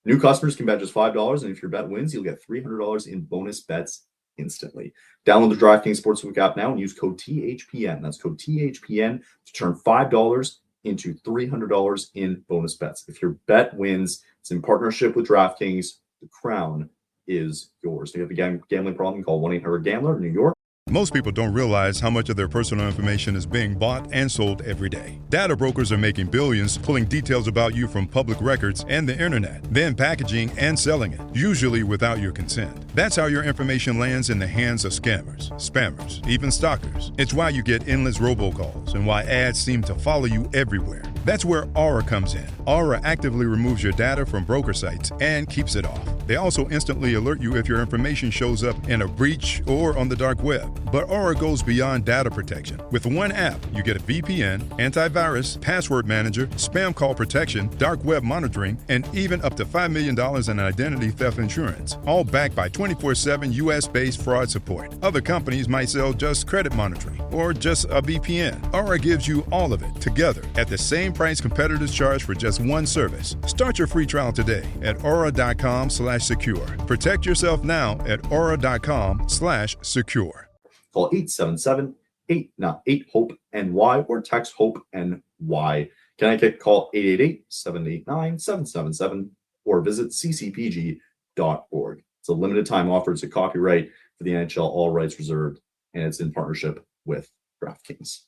New customers can bet just $5, and if your bet wins, you'll get $300 in bonus bets instantly. Download the DraftKings Sportsbook app now and use code THPN. That's code THPN to turn $5 into $300 in bonus bets. If your bet wins, it's in partnership with DraftKings. The crown is yours. If you have a gambling problem, call 1-800-GAMBLER in New York. Most people don't realize how much of their personal information is being bought and sold every day. Data brokers are making billions pulling details about you from public records and the internet, then packaging and selling it, usually without your consent. That's how your information lands in the hands of scammers, spammers, even stalkers. It's why you get endless robocalls and why ads seem to follow you everywhere. That's where Aura comes in. Aura actively removes your data from broker sites and keeps it off. They also instantly alert you if your information shows up in a breach or on the dark web. But Aura goes beyond data protection. With one app, you get a VPN, antivirus, password manager, spam call protection, dark web monitoring, and even up to $5 million in identity theft insurance, all backed by 24/7 US-based fraud support. Other companies might sell just credit monitoring or just a VPN. Aura gives you all of it together at the same price competitors charge for just one service. Start your free trial today at aura.com/secure. Protect yourself now at aura.com/secure. Call 877-8-HOPE-NY or text HOPE-NY. Connecticut, call 888-789-777 or visit ccpg.org. It's a limited time offer. It's a copyright for the NHL, all rights reserved, and it's in partnership with DraftKings.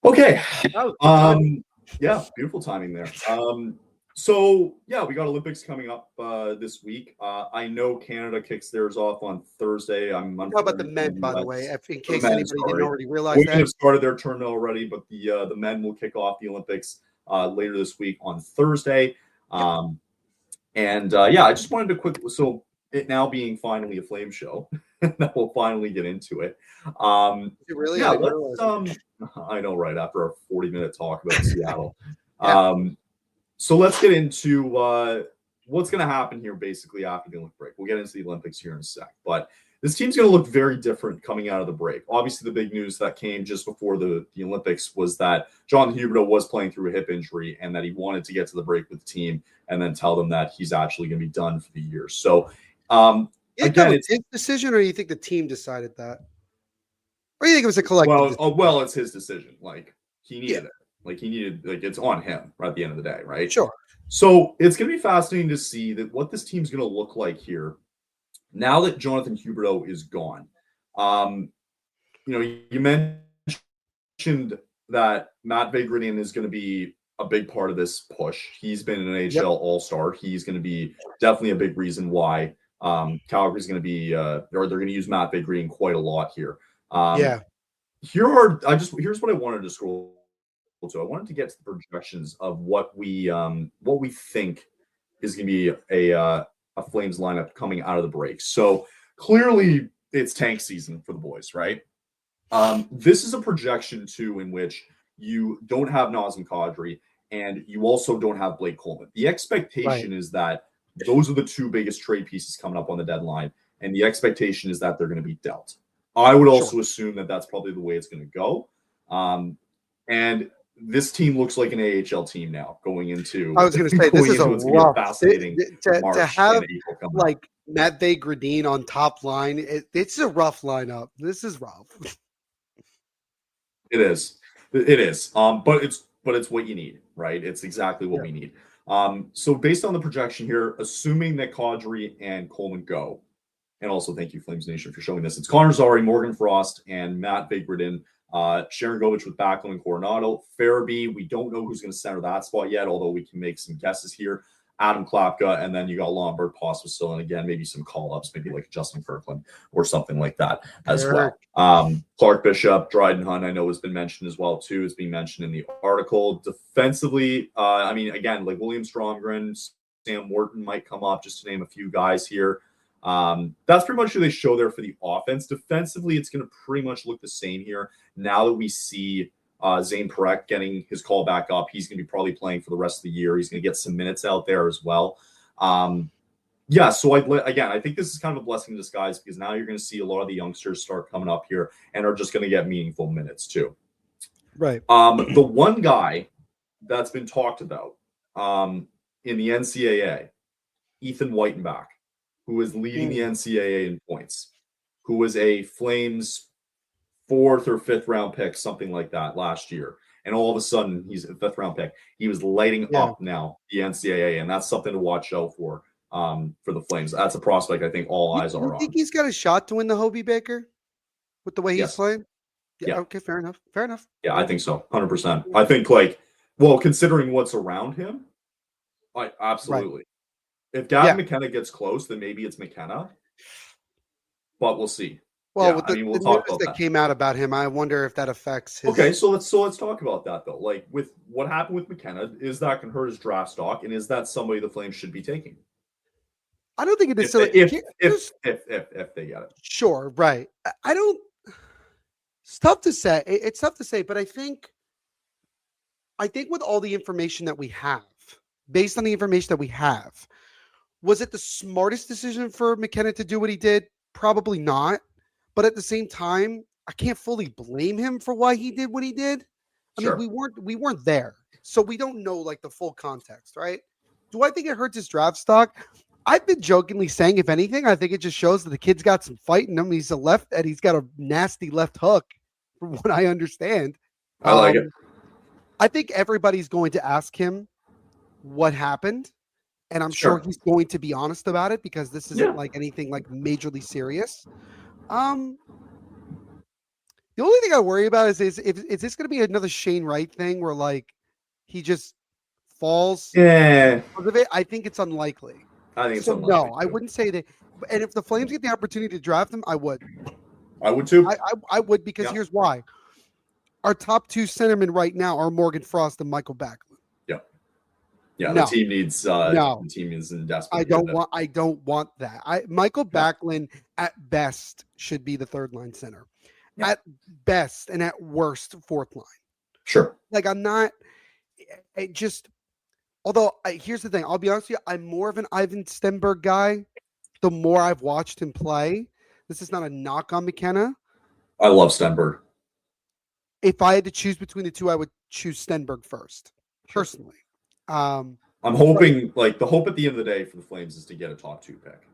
Okay. Yeah, beautiful timing there. So yeah, we got Olympics coming up this week. I know Canada kicks theirs off on Thursday. How about the men, by the way, in case anybody didn't already realize Women that? have started their tournament already, but the men will kick off the Olympics later this week on Thursday. I just wanted to so it now being finally a Flame show, that we'll finally get into it. Really? Yeah, I know, right after our 40-minute talk about Seattle. So let's get into what's going to happen here basically after the Olympic break. We'll get into the Olympics here in a sec. But this team's going to look very different coming out of the break. Obviously, the big news that came just before the Olympics was that Jonathan Huberdeau was playing through a hip injury and that he wanted to get to the break with the team and then tell them that he's actually going to be done for the year. So, again, it's his decision, or do you think the team decided that? Or do you think it was a collective decision? Well, it's his decision. Like, he needed it. It's on him right at the end of the day, right? Sure. So it's going to be fascinating to see that what this team's going to look like here now that Jonathan Huberdeau is gone. You mentioned that Matt Vigridin is going to be a big part of this push. He's been an AHL All-Star. He's going to be definitely a big reason why Calgary's going to be, or they're going to use Matt Vigridin quite a lot here. Here's what I wanted to scroll. So I wanted to get to the projections of what we think is going to be a Flames lineup coming out of the break. So clearly it's tank season for the boys, right? This is a projection too in which you don't have Nazem Kadri and you also don't have Blake Coleman. The expectation is that those are the two biggest trade pieces coming up on the deadline, and the expectation is that they're going to be dealt. I would also assume that that's probably the way it's going to go. And this team looks like an AHL team now going into. I was going to say this is a rough, fascinating to have like Matt Vigridin on top line. It's a rough lineup. This is rough. It is. But it's what you need, right? It's exactly what we need. So based on the projection here, assuming that Kadri and Coleman go, and also thank you Flames Nation for showing this. It's Connor Zary, Morgan Frost, and Matt Vigridin. Sharon Govich with Backlund and Coronado. Farabee, we don't know who's going to center that spot yet, although we can make some guesses here. Adam Klapka, and then you got Lombard, Pospisil, and again, maybe some call-ups, maybe like Justin Kirkland or something like that as well. Clark Bishop, Dryden Hunt, I know has been mentioned as well, too. It's being mentioned in the article. Defensively, again, like William Stromgren, Sam Wharton might come up, just to name a few guys here. That's pretty much who they show there for the offense. Defensively, it's going to pretty much look the same here. Now that we see Zane Parekh getting his call back up, he's going to be probably playing for the rest of the year. He's going to get some minutes out there as well. So I think this is kind of a blessing in disguise because now you're going to see a lot of the youngsters start coming up here and are just going to get meaningful minutes too. Right. The one guy that's been talked about in the NCAA, Ethan Whitenbach, who is leading the NCAA in points, who was a Flames 4th or 5th round pick, something like that last year. And all of a sudden, he's a 5th round pick. He was lighting up now the NCAA, and that's something to watch out for the Flames. That's a prospect I think all eyes are on. You think he's got a shot to win the Hobie Baker with the way he's playing? Yeah. Okay, fair enough. Yeah, I think so, 100%. I think, considering what's around him, absolutely. Right. If Gavin McKenna gets close, then maybe it's McKenna. but we'll see. Well, Yeah, with I mean, we'll the talk news about that that. came out about him, I wonder if that affects his. Okay, so let's talk about that though. Like with what happened with McKenna, is that can hurt his draft stock, and is that somebody the Flames should be taking? I don't think it If necessarily. if they get it. Sure, right. I don't. It's tough to say. It's tough to say, but I think with all the information that we have, based on the information that we have, was it the smartest decision for McKenna to do what he did? Probably not. But at the same time, I can't fully blame him for why he did what he did. I mean, we weren't there, so we don't know like the full context, right? Do I think it hurts his draft stock? I've been jokingly saying, if anything, I think it just shows that the kid's got some fight in him. He's he's got a nasty left hook, from what I understand. I like it. I think everybody's going to ask him what happened, and I'm sure he's going to be honest about it because this isn't like anything like majorly serious. The only thing I worry about is this going to be another Shane Wright thing where like he just falls? Yeah, because of it. I think it's unlikely. I think it's so. unlikely. No, I wouldn't say that. And if the Flames get the opportunity to draft him, I would. I would too. I would because here's why. Our top two centermen right now are Morgan Frost and Michael Backlund. Yeah, No. the team needs. The team is in desperate. I don't want that. Michael Backlund at best should be the third line center. Yeah. At best and at worst fourth line. Sure. Like I'm not. It just. Although here's the thing, I'll be honest with you, I'm more of an Ivan Stenberg guy. The more I've watched him play, this is not a knock on McKenna. I love Stenberg. If I had to choose between the two, I would choose Stenberg first, personally. I'm hoping, like the hope at the end of the day for the Flames is to get a top 2 pick.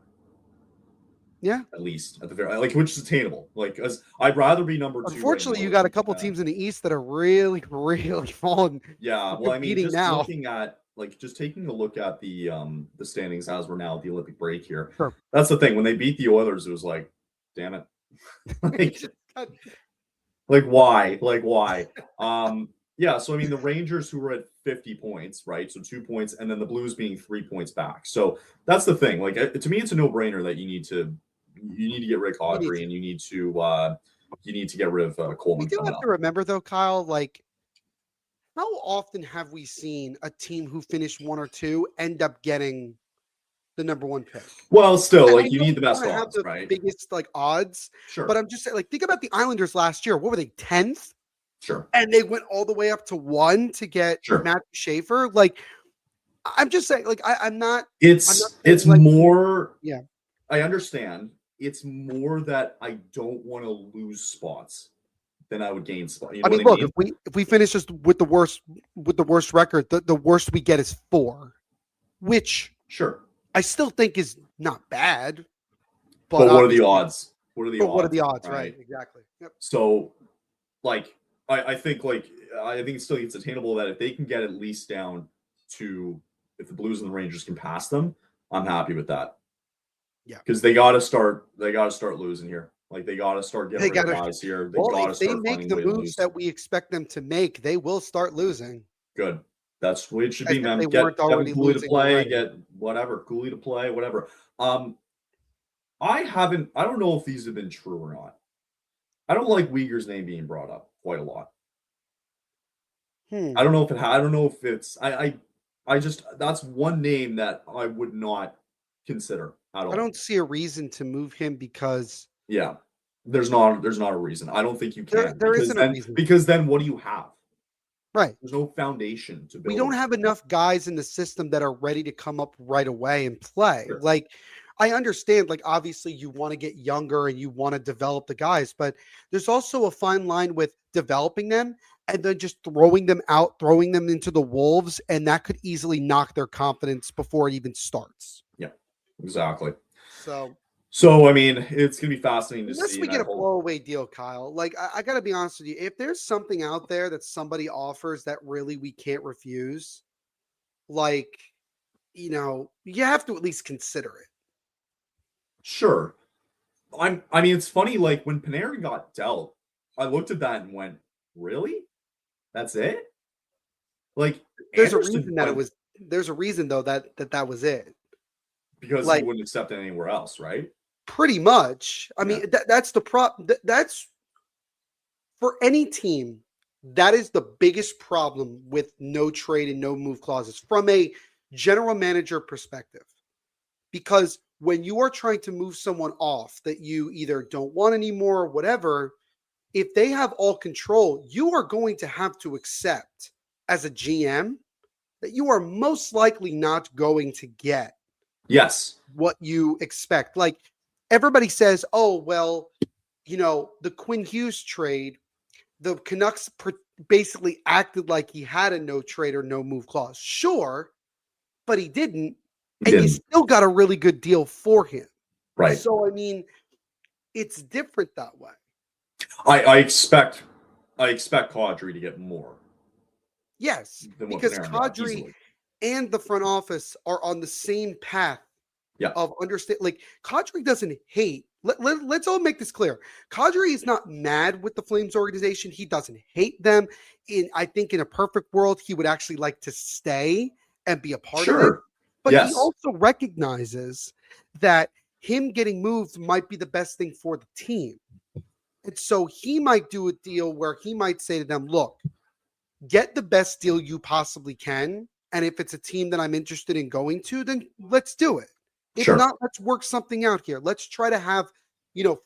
Yeah, at least at the very which is attainable. Like, as I'd rather be number 2. Unfortunately, you got a couple teams in the East that are really, really falling. Yeah, well, I mean, just now. looking at just taking a look at the standings as we're now at the Olympic break here. Sure. That's the thing. When they beat the Oilers, it was like, damn it, like why? Yeah, so I mean the Rangers who were at 50 points, right? So 2 points, and then the Blues being 3 points back. So that's the thing. Like to me, it's a no-brainer that you need to get rid of Kadri and you need to get rid of Coleman. We do have to remember though, Kyle, like how often have we seen a team who finished 1 or 2 end up getting the number 1 pick? Well, still, like you need the best odds, right? Biggest like odds. Sure. But I'm just saying, like, think about the Islanders last year. What were they, 10th? Sure. And they went all the way up to 1 to get Matthew Schaefer. Like, I'm just saying, like, I'm not. It's like, more. Yeah. I understand. It's more that I don't want to lose spots than I would gain spots. You know I mean, look, if we finish just with the worst record, the worst we get is 4, which I still think is not bad. But what are the odds? What are the odds? Right. Exactly. Yep. So, like, I think it still it's attainable that if they can get at least down to if the Blues and the Rangers can pass them, I'm happy with that. Yeah, because they got to start losing here. Like they got to start getting rid of guys here. If they make the moves that we expect them to make, they will start losing. Good. That's what it should be, man. They Get already Cooley to play. Already. Get Cooley to play. Whatever. I don't know if these have been true or not. I don't like Uyghur's name being brought up quite a lot. I don't know if it's. I just that's one name that I would not consider at all. I don't see a reason to move him because. Yeah, there's not a reason. I don't think you can. There isn't a reason. Because then what do you have? Right. There's no foundation to build. We don't have enough guys in the system that are ready to come up right away and play. Sure. Like, I understand, like, obviously you want to get younger and you want to develop the guys, but there's also a fine line with developing them and then just throwing them into the wolves, and that could easily knock their confidence before it even starts. Yeah, exactly. So I mean, it's going to be fascinating to see. Unless we get a blow-away deal, Kyle. Like, I got to be honest with you. If there's something out there that somebody offers that really we can't refuse, like, you have to at least consider it. Sure. I mean, it's funny, like, when Panarin got dealt, I looked at that and went, really? That's it? Like, there's a reason though, that was it. Because like, he wouldn't accept it anywhere else, right? Pretty much. I mean, that's the problem. That's for any team. That is the biggest problem with no trade and no move clauses from a general manager perspective. Because when you are trying to move someone off that you either don't want anymore or whatever, if they have all control, you are going to have to accept as a GM that you are most likely not going to get what you expect. Like everybody says, oh, well, the Quinn Hughes trade, the Canucks basically acted like he had a no trade or no move clause. Sure, but he didn't. You still got a really good deal for him. Right. So, I mean, it's different that way. I expect Kadri to get more. Yes, because Kadri and the front office are on the same path of understand. Like Kadri doesn't hate. Let's all make this clear. Kadri is not mad with the Flames organization. He doesn't hate them. I think in a perfect world, he would actually like to stay and be a part of it. But he also recognizes that him getting moved might be the best thing for the team. And so he might do a deal where he might say to them, look, get the best deal you possibly can. And if it's a team that I'm interested in going to, then let's do it. If not, let's work something out here. Let's try to have,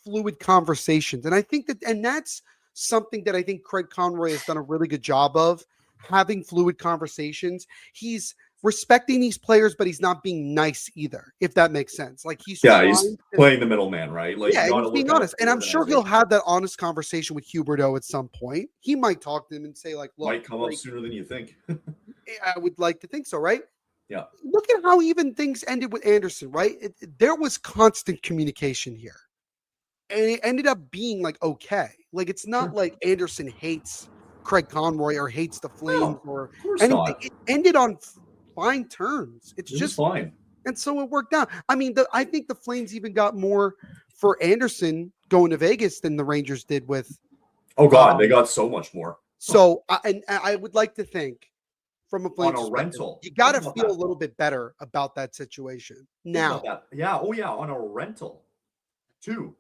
fluid conversations. And I think that's something that I think Craig Conroy has done a really good job of, having fluid conversations. He's respecting these players, but he's not being nice either, if that makes sense. Like he's playing the middleman, right? Like he's being honest. And I'm sure he'll have that honest conversation with Huberdeau at some point. He might talk to him and say, like, look, might come up sooner than you think. I would like to think so, right? Yeah. Look at how even things ended with Anderson, right? There was constant communication here. And it ended up being like okay. Like it's not like Anderson hates Craig Conroy or hates the Flames or anything. Not. It ended on fine terms. It's just fine. And so it worked out. I mean, I think the Flames even got more for Anderson going to Vegas than the Rangers did with. Oh God, they got so much more. So I would like to think from a Flames on a rental, you got to feel a little bit better about that situation now. Yeah. Oh yeah, on a rental too.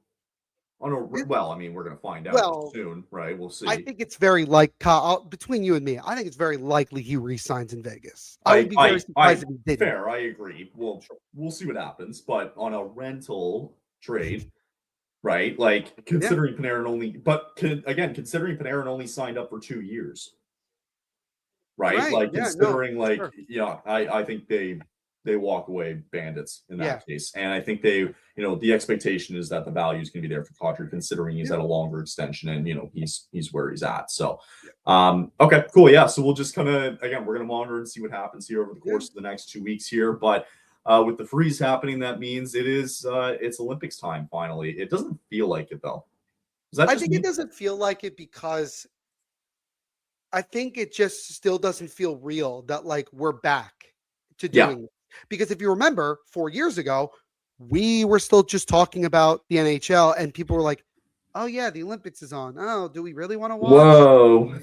Well, I mean, we're going to find out soon, right? We'll see. I think it's very between you and me, I think it's very likely he re-signs in Vegas. I would be very surprised if he didn't. Fair, I agree. We'll see what happens. But on a rental trade, right? Like considering Panarin considering Panarin only signed up for 2 years, right? Like considering I think they walk away bandits in that case. And I think the expectation is that the value is going to be there for Kadri, considering he's at a longer extension and, he's where he's at. So, okay, cool. Yeah. So we'll just we're going to monitor and see what happens here over the course of the next 2 weeks here. But with the freeze happening, that means it's Olympics time. Finally, it doesn't feel like it though. I think it doesn't feel like it because I think it just still doesn't feel real that we're back to doing it. Because if you remember 4 years ago, we were still just talking about the NHL and people were like, oh yeah, the Olympics is on. Oh, do we really want to watch? Whoa.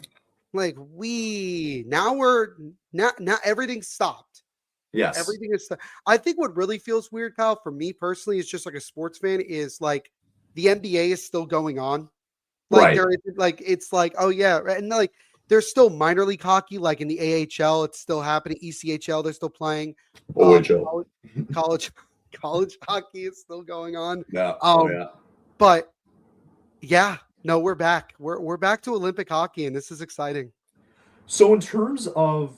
Now everything's stopped. Yes. Everything is I think what really feels weird, Kyle, for me personally, is just like a sports fan, is like the NBA is still going on. It's like, oh yeah. And there's still minor league hockey, like in the AHL, it's still happening. ECHL, they're still playing. College hockey is still going on. Yeah. But we're back. We're back to Olympic hockey, and this is exciting. So in terms of,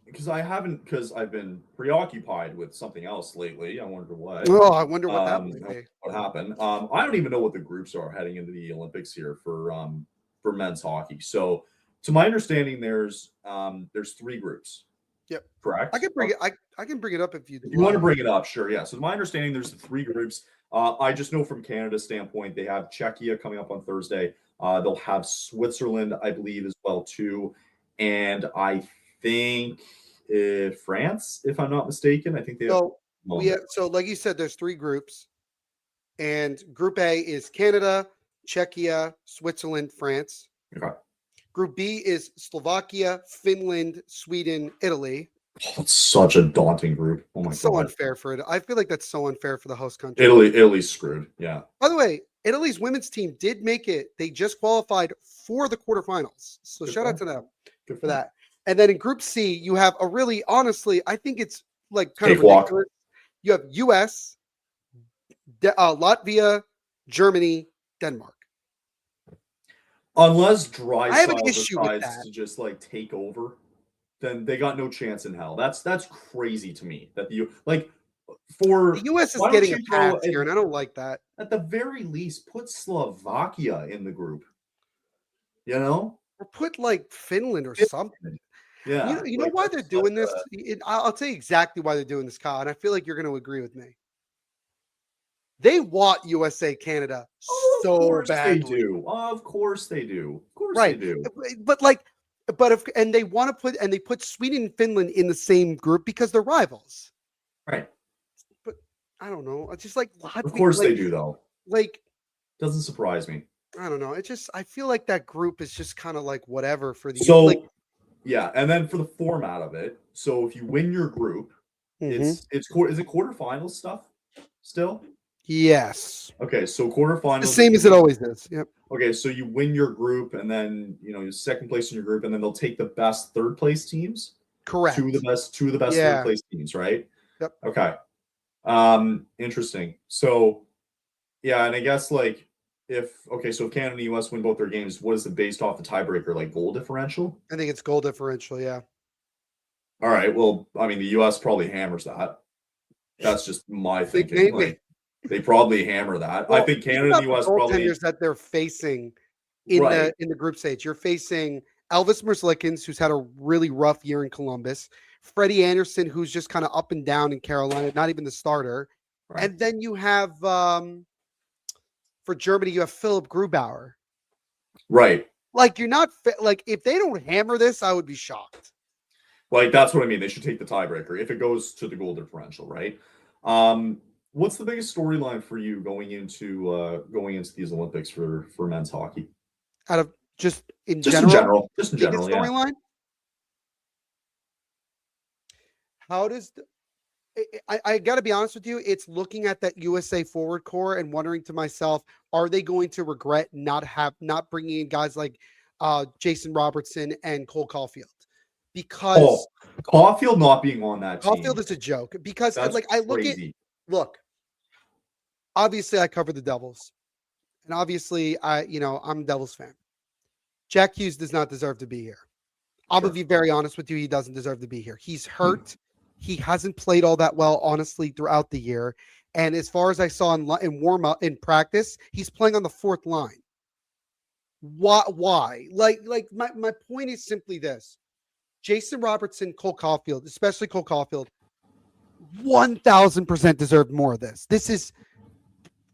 because I've been preoccupied with something else lately. I wonder what. Oh, I wonder what that might be. What happened? I don't even know what the groups are heading into the Olympics here for men's hockey. So, to my understanding, there's 3 groups. Yep. Correct. I can bring it. I can bring it up if you want to bring it up. Sure. Yeah. So, to my understanding, there's 3 groups. I just know from Canada's standpoint, they have Czechia coming up on Thursday. They'll have Switzerland, I believe, as well too, and I think France, if I'm not mistaken. I think they. So like you said, there's 3 groups, and Group A is Canada, Czechia, Switzerland, France. Okay. Group B is Slovakia, Finland, Sweden, Italy. Oh, it's such a daunting group. Oh my It's so god. unfair for it. I feel like that's so unfair for the host country. Italy's screwed. Yeah. By the way, Italy's women's team did make it. They just qualified for the quarterfinals. So Good shout out for to them Good for that. And then in Group C, you have a really, honestly, I think it's like kind of Cakewalk. ridiculous. You have U.S., Latvia, Germany, Denmark. Unless I have an Drysdale issue with decides that. to just like take over, then they got no chance in hell. That's crazy to me. That you like for The U.S. is why don't getting a you go pass here, and I don't like that. at the very least put Slovakia in the group. You know, Or put like Finland or something. yeah. You know like, why they're doing this? uh, I'll tell you exactly why they're doing this, Kyle, and I feel like you're going to agree with me. They want USA Canada so of course badly. they do. Of course they do. Of course Right. they do. They want to put Sweden and Finland in the same group because they're rivals. Right. But I don't know. It's just like Latvia, Of course they do though. Like Doesn't surprise me. I don't know. I feel like that group is just kind of like whatever for the So yeah, and then for the format of it, so if you win your group, is it quarterfinals stuff still? Yes. Okay, so quarterfinals. The same as it always is. Yep. Okay, so you win your group, and then you're second place in your group, and then they'll take the best third place teams. Correct. Two of the best third place teams, right? Yep. Okay. Interesting. So yeah, and I guess like if Canada and the US win both their games, what is it based off the tiebreaker, like goal differential? I think it's goal differential, yeah. All right. Well, I mean, the US probably hammers that. That's just my thinking. Like, they probably hammer that. Well, I think Canada and the US probably that they're facing in the group stage. You're facing Elvis Merzlikins, who's had a really rough year in Columbus, Freddie Anderson, who's just kind of up and down in Carolina, not even the starter. Right. And then you have for Germany, you have Philipp Grubauer. Right. Like you're not like if they don't hammer this, I would be shocked. Like that's what I mean. They should take the tiebreaker if it goes to the goal differential, right? What's the biggest storyline for you going into these Olympics for men's hockey? Out of just in general, storyline. Yeah. How does I got to be honest with you? It's looking at that USA forward core and wondering to myself, are they going to regret not bringing in guys like Jason Robertson and Cole Caulfield? Because Caulfield not being on that team. Caulfield is a joke because that's I look, obviously I cover the Devils and obviously I'm a Devils fan. Jack Hughes does not deserve to be here. I'm going to be very honest with you. He doesn't deserve to be here. He's hurt. He hasn't played all that well, honestly, throughout the year. And as far as I saw in warm up in practice, he's playing on the fourth line. Why? Like my point is simply this. Jason Robertson, Cole Caulfield, especially Cole Caulfield, 1,000% deserved more of this. This is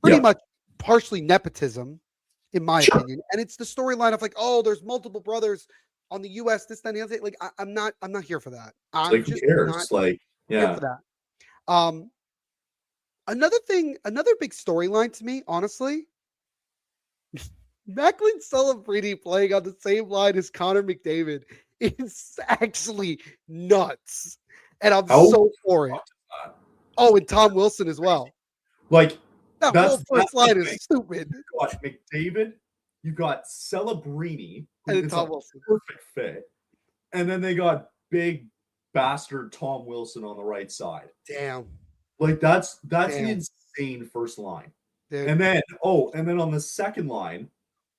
pretty much partially nepotism, in my opinion. And it's the storyline of like, oh, there's multiple brothers on the U.S. This, that, and the other. Like, I'm not here for that. I'm just who cares? Here for that. Another big storyline to me, honestly, Macklin Celebrini playing on the same line as Connor McDavid is actually nuts. And I'm so for it. Oh, and Tom Wilson as well. Like, that whole first line is stupid. You got McDavid, you got Celebrini, and Tom Wilson. Perfect fit. And then they got big bastard Tom Wilson on the right side. Damn. Like, that's an insane first line. Damn. And then on the second line,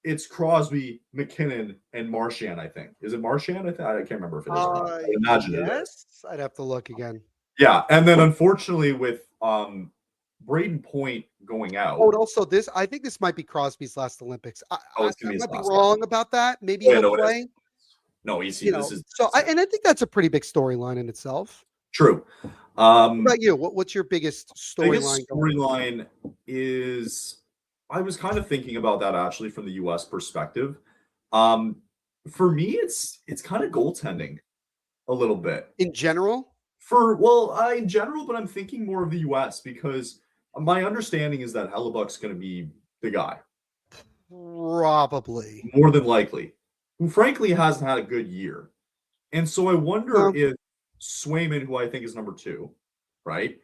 it's Crosby, McKinnon, and Marchand, I think. Is it Marchand? I can't remember if it is or not. I imagine it is. I'd have to look again. Yeah, and then unfortunately with Braden Point going out. Oh, and also I think this might be Crosby's last Olympics. I might be wrong about that. Maybe he'll play. No, he's I think that's a pretty big storyline in itself. True. What about you? What's your biggest storyline? Biggest storyline is I was kind of thinking about that actually from the US perspective. For me, it's kind of goaltending a little bit. In general? In general, but I'm thinking more of the US because my understanding is that Hellebuck's going to be the guy. Probably. More than likely. Who frankly hasn't had a good year. And so I wonder if Swayman, who I think is number 2, right?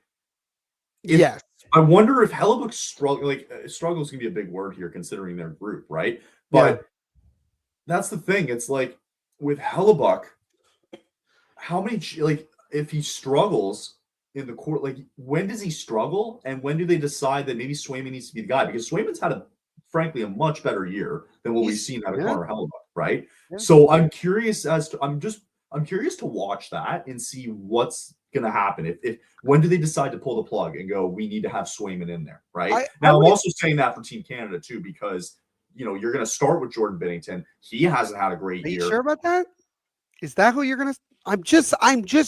Yes. I wonder if Hellebuyck struggle is gonna be a big word here considering their group, right? But that's the thing. It's like with Hellebuyck, how many if he struggles in the court, like when does he struggle and when do they decide that maybe Swayman needs to be the guy? Because Swayman's had frankly a much better year than what we've seen out of Connor Hellebuyck, right? Yeah. So I'm curious I'm curious to watch that and see what's going to happen. If when do they decide to pull the plug and go, we need to have Swayman in there, right? I'm also saying that for Team Canada too, because you're going to start with Jordan Binnington. He hasn't had a great year. Are you sure about that? Is that who you're going to? I'm just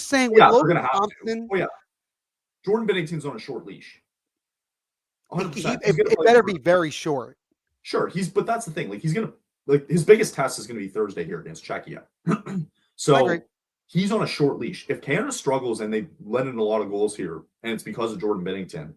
saying. Yeah, we're going to have to. Oh yeah, Jordan Binnington's on a short leash. 100%. It better be very short. Sure, but that's the thing. Like he's going to his biggest test is going to be Thursday here against Czechia. So he's on a short leash. If Canada struggles and they let in a lot of goals here, and it's because of Jordan Binnington,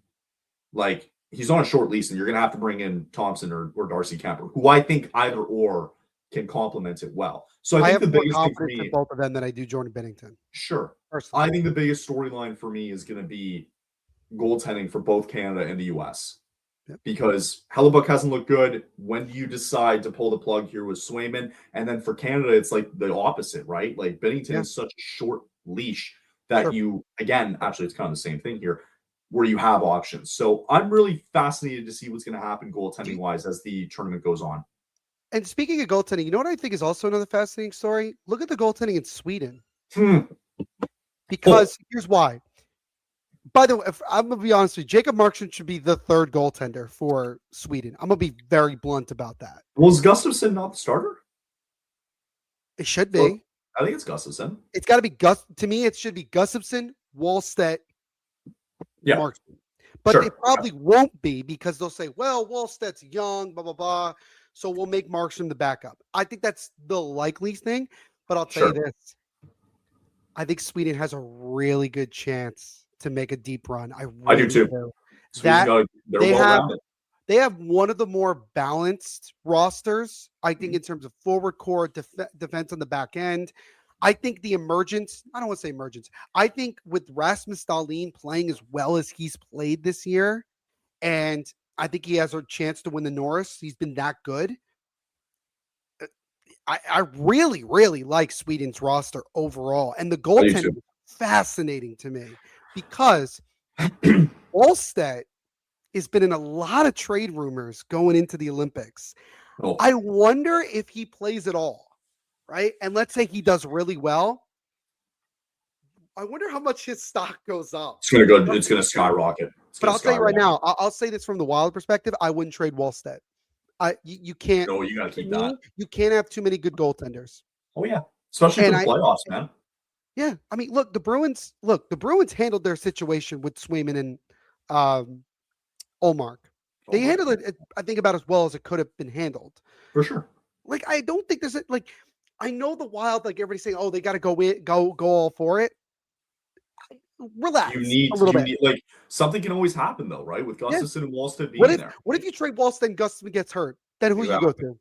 like he's on a short leash, and you're going to have to bring in Thompson or Darcy Kemper, who I think either or can complement it well. So I think the biggest thing for me, in both of them than I do Jordan Binnington. Sure, personally. I think the biggest storyline for me is going to be goaltending for both Canada and the U.S. Because Hellebuyck hasn't looked good. When do you decide to pull the plug here with Swayman? And then for Canada, it's like the opposite, right? Like Binnington is such a short leash that actually it's kind of the same thing here, where you have options. So I'm really fascinated to see what's going to happen goaltending wise as the tournament goes on. And speaking of goaltending, you know what I think is also another fascinating story? Look at the goaltending in Sweden. Because here's why. By the way, I'm going to be honest with you, Jacob Markstrom should be the third goaltender for Sweden. I'm going to be very blunt about that. Was Gustafsson not the starter? It should be. I think it's Gustafsson. It's got to be To me, it should be Gustafsson, Wallstedt, Markstrom. But it probably won't be because they'll say, well, Wallstedt's young, blah, blah, blah. So we'll make Markstrom the backup. I think that's the likely thing. But I'll tell you this. I think Sweden has a really good chance to make a deep run. I do too. They have one of the more balanced rosters, I think, in terms of forward core, defense on the back end. I think the emergence, I don't want to say emergence. I think with Rasmus Dahlin playing as well as he's played this year, and I think he has a chance to win the Norris. He's been that good. I really, really like Sweden's roster overall. And the goaltending is fascinating to me. Because Wallstedt has been in a lot of trade rumors going into the Olympics. I wonder if he plays at all, right? And let's say he does really well. I wonder how much his stock goes up. It's going to skyrocket. But I'll tell you right now, I'll say this from the Wild perspective. I wouldn't trade Wallstedt. You can't. No, you got to keep that. You can't have too many good goldtenders. Oh yeah, especially for the playoffs, man. Yeah, I mean, look, the Bruins handled their situation with Swayman and Ullmark. They handled it, I think, about as well as it could have been handled. For sure. Like, I don't think there's I know the Wild, like everybody's saying, oh, they got to go all for it. Relax. You need like something can always happen though, right? With Gustafsson and Wallstedt being there. What if you trade Wallstedt and Gustafsson gets hurt? Then who you go to?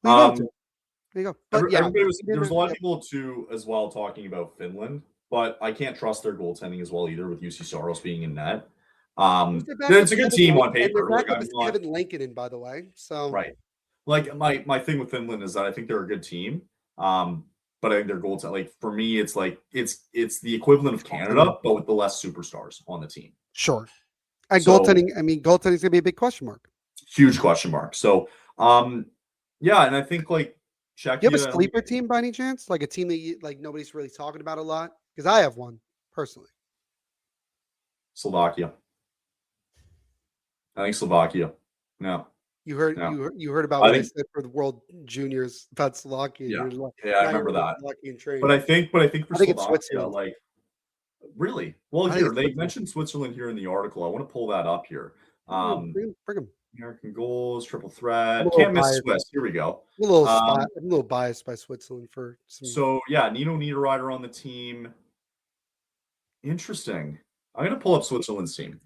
There you go. But there's a lot of people too as well talking about Finland, but I can't trust their goaltending as well either with UC Saros being in net. It's a good team on paper. Like, Kevin Lankinen, by the way. So right. Like my thing with Finland is that I think they're a good team. But I think their goaltending, like for me, it's like it's the equivalent of Canada, but with the less superstars on the team. Sure. And goaltending is gonna be a big question mark. Huge question mark. So yeah, and I think like Czechia. You have a sleeper team by any chance? Like a team that nobody's really talking about a lot? Because I have one personally. Slovakia. I think Slovakia. No. You heard about what I said for the World Juniors about Slovakia. Yeah, I remember that. But I think for Slovakia, like really well. Here they mentioned Switzerland here in the article. I want to pull that up here. Bring them. American goals, triple threat. Can't miss Swiss. Here we go. I'm a little biased by Switzerland for some. So yeah, Nino Niederreiter on the team. Interesting. I'm gonna pull up Switzerland's team.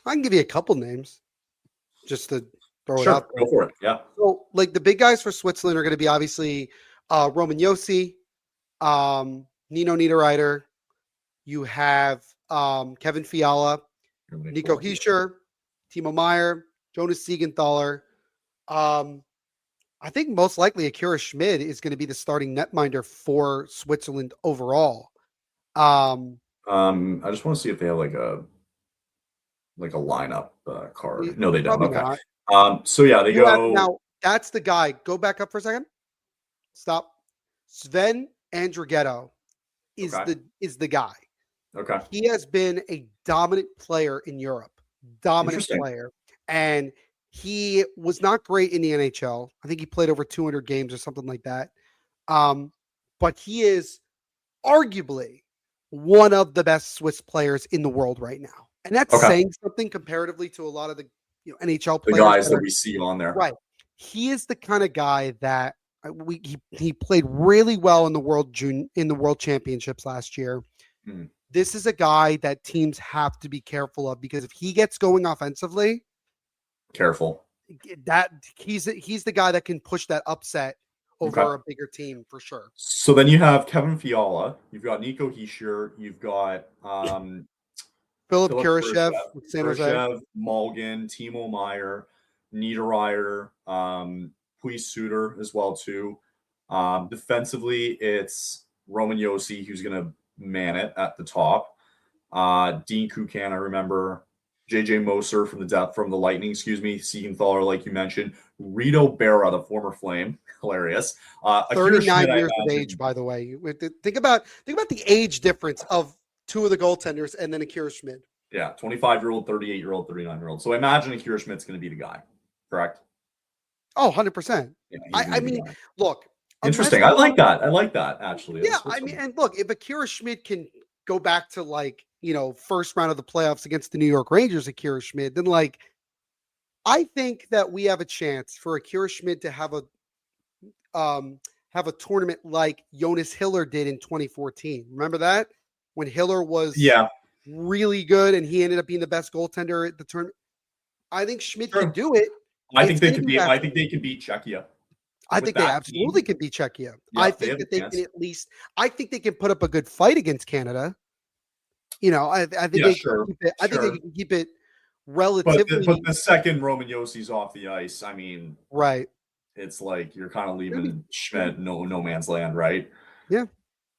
I can give you a couple names. Just to throw it out there. Go for it. Yeah. So, like the big guys for Switzerland are going to be obviously Roman Josi, Nino Niederreiter. You have Kevin Fiala, Nico Hischier, Timo Meyer, Jonas Siegenthaler. I think most likely Akira Schmid is going to be the starting netminder for Switzerland overall. I just want to see if they have like a lineup card. No, they don't. Okay. Not. So yeah, they go. Now that's the guy. Go back up for a second. Stop. Sven Andrighetto is the guy. Okay. He has been a dominant player in Europe. Dominant player. And he was not great in the NHL. I think he played over 200 games or something like that. But he is arguably one of the best Swiss players in the world right now. And that's saying something comparatively to a lot of the NHL players. The guys that we see on there. Right. He is the kind of guy that he played really well in the World Championships last year. This is a guy that teams have to be careful of, because if he gets going offensively, careful. That he's the guy that can push that upset over a bigger team for sure. So then you have Kevin Fiala, you've got Nico Hischier, you've got Philip Kurashev with San Jose, Malgin, Timo Meyer, Niederreiter, Puis Suter as well too. Defensively, it's Roman Josi who's going to man it at the top. Dean Kukan, I remember. JJ Moser from the Lightning, Siegenthaler, like you mentioned. Rito Berra, the former Flame, hilarious. 39 years of age, by the way. Think about the age difference of two of the goaltenders and then Akira Schmid. Yeah, 25-year-old, 38-year-old, 39-year-old. So I imagine Akira Schmid's going to be the guy, correct? Oh, 100%. Yeah, I mean, look. Interesting. I like that, actually. Yeah, I mean, and look, if Akira Schmid can go back to first round of the playoffs against the New York Rangers, Akira Schmid, then I think that we have a chance for Akira Schmid to have a tournament like Jonas Hiller did in 2014. Remember that? When Hiller was really good and he ended up being the best goaltender at the tournament. I think Schmid can do it. I think they can beat Czechia. I think they absolutely can beat Czechia. Yeah, I think that they can I think they can put up a good fight against Canada. I think they can keep it. I think they can keep it relatively. But the second Roman Josi's off the ice, I mean, right? It's like you're kind of leaving Schmidt no man's land, right? Yeah, it's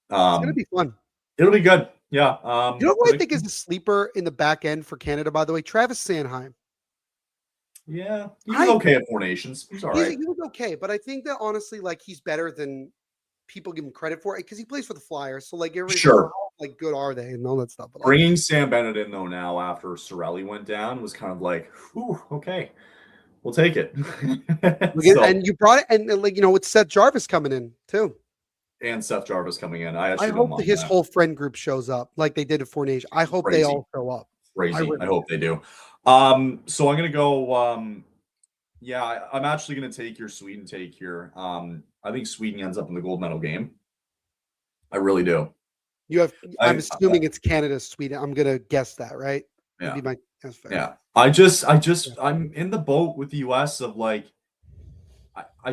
gonna be fun. It'll be good. Yeah. You know what I think is a sleeper in the back end for Canada, by the way? Travis Sanheim. Yeah, he was okay at Four Nations. He's all right. He was okay, but I think that honestly, he's better than people give him credit for it because he plays for the Flyers. So sure. How good are they and all that stuff. But bringing Sam Bennett in though now after Cirelli went down was kind of like, ooh, okay, we'll take it. And you brought it, and with Seth Jarvis coming in too. And Seth Jarvis coming in. I hope his whole friend group shows up like they did at Four Nations. I hope they all show up. Crazy. I hope they do. So I'm gonna go. I'm actually gonna take your Sweden take here. I think Sweden ends up in the gold medal game. I really do. I'm assuming it's Canada, Sweden. I'm gonna guess that, right? Yeah. That's fair. Yeah. I'm in the boat with the US of I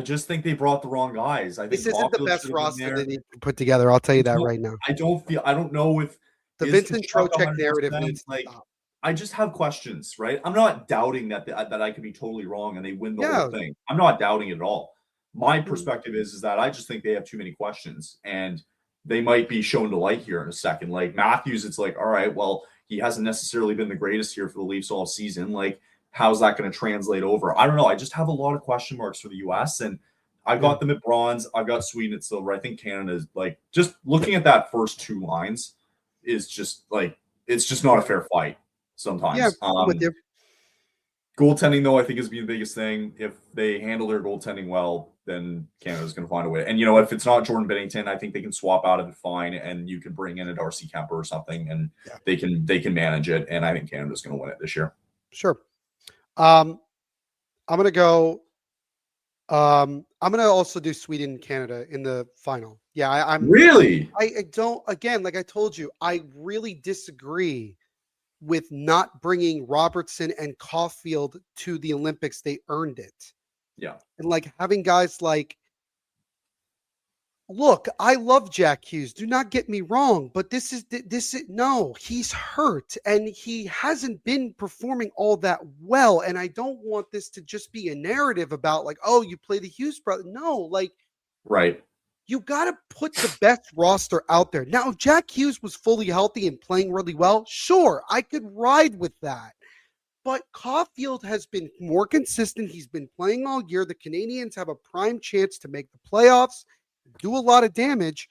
just think they brought the wrong guys. I think this isn't the best roster that they can put together. I'll tell you that right now. I don't know if the Vincent Trocheck narrative needs to stop. I just have questions, right? I'm not doubting that I could be totally wrong and they win the whole thing. I'm not doubting it at all. My perspective is that I just think they have too many questions and they might be shown to light here in a second. Like Matthews, it's like, all right, well, he hasn't necessarily been the greatest here for the Leafs all season. Like, how's that going to translate over? I don't know. I just have a lot of question marks for the US and I've got them at bronze. I've got Sweden at silver. I think Canada is just looking at that first two lines is just it's just not a fair fight. Sometimes. Yeah, with you. Goaltending, though, I think is being the biggest thing. If they handle their goaltending well, then Canada's going to find a way. And, if it's not Jordan Binnington, I think they can swap out of it fine, and you can bring in a Darcy Kemper or something, and they can manage it. And I think Canada's going to win it this year. Sure. I'm going to go. I'm going to also do Sweden and Canada in the final. Yeah, I'm really. I don't. Again, like I told you, I really disagree with not bringing Robertson and Caulfield to the Olympics. They earned it. Yeah. And having guys like Look, I love Jack Hughes. Do not get me wrong, but no, he's hurt and he hasn't been performing all that well. And I don't want this to just be a narrative about like, oh, you play the Hughes brother. No, like, Right. you got to put the best roster out there. Now, if Jack Hughes was fully healthy and playing really well, sure, I could ride with that. But Caulfield has been more consistent. He's been playing all year. The Canadians have a prime chance to make the playoffs, do a lot of damage.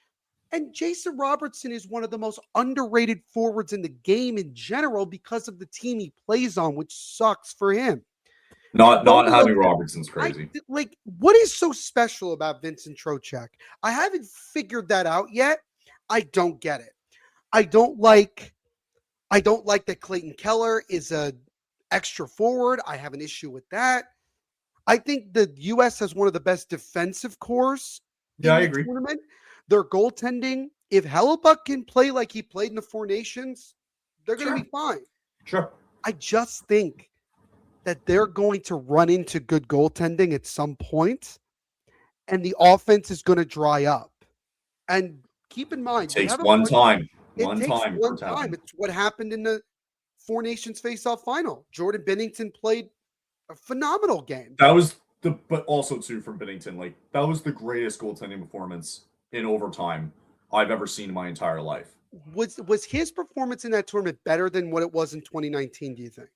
And Jason Robertson is one of the most underrated forwards in the game in general because of the team he plays on, which sucks for him. Not having Robertson's crazy. What is so special about Vincent Trocheck? I haven't figured that out yet. I don't get it. I don't like that Clayton Keller is a extra forward. I have an issue with that. I think the U.S. has one of the best defensive cores in I the agree. tournament. Their goaltending, if Hellebuck can play like he played in the Four Nations, they're going to be fine. Sure. I just think that they're going to run into good goaltending at some point, and the offense is going to dry up. And keep in mind, it takes one time. One time. It's what happened in the Four Nations face-off final. Jordan Binnington played a phenomenal game. But also too from Binnington, like that was the greatest goaltending performance in overtime I've ever seen in my entire life. Was his performance in that tournament better than what it was in 2019, do you think?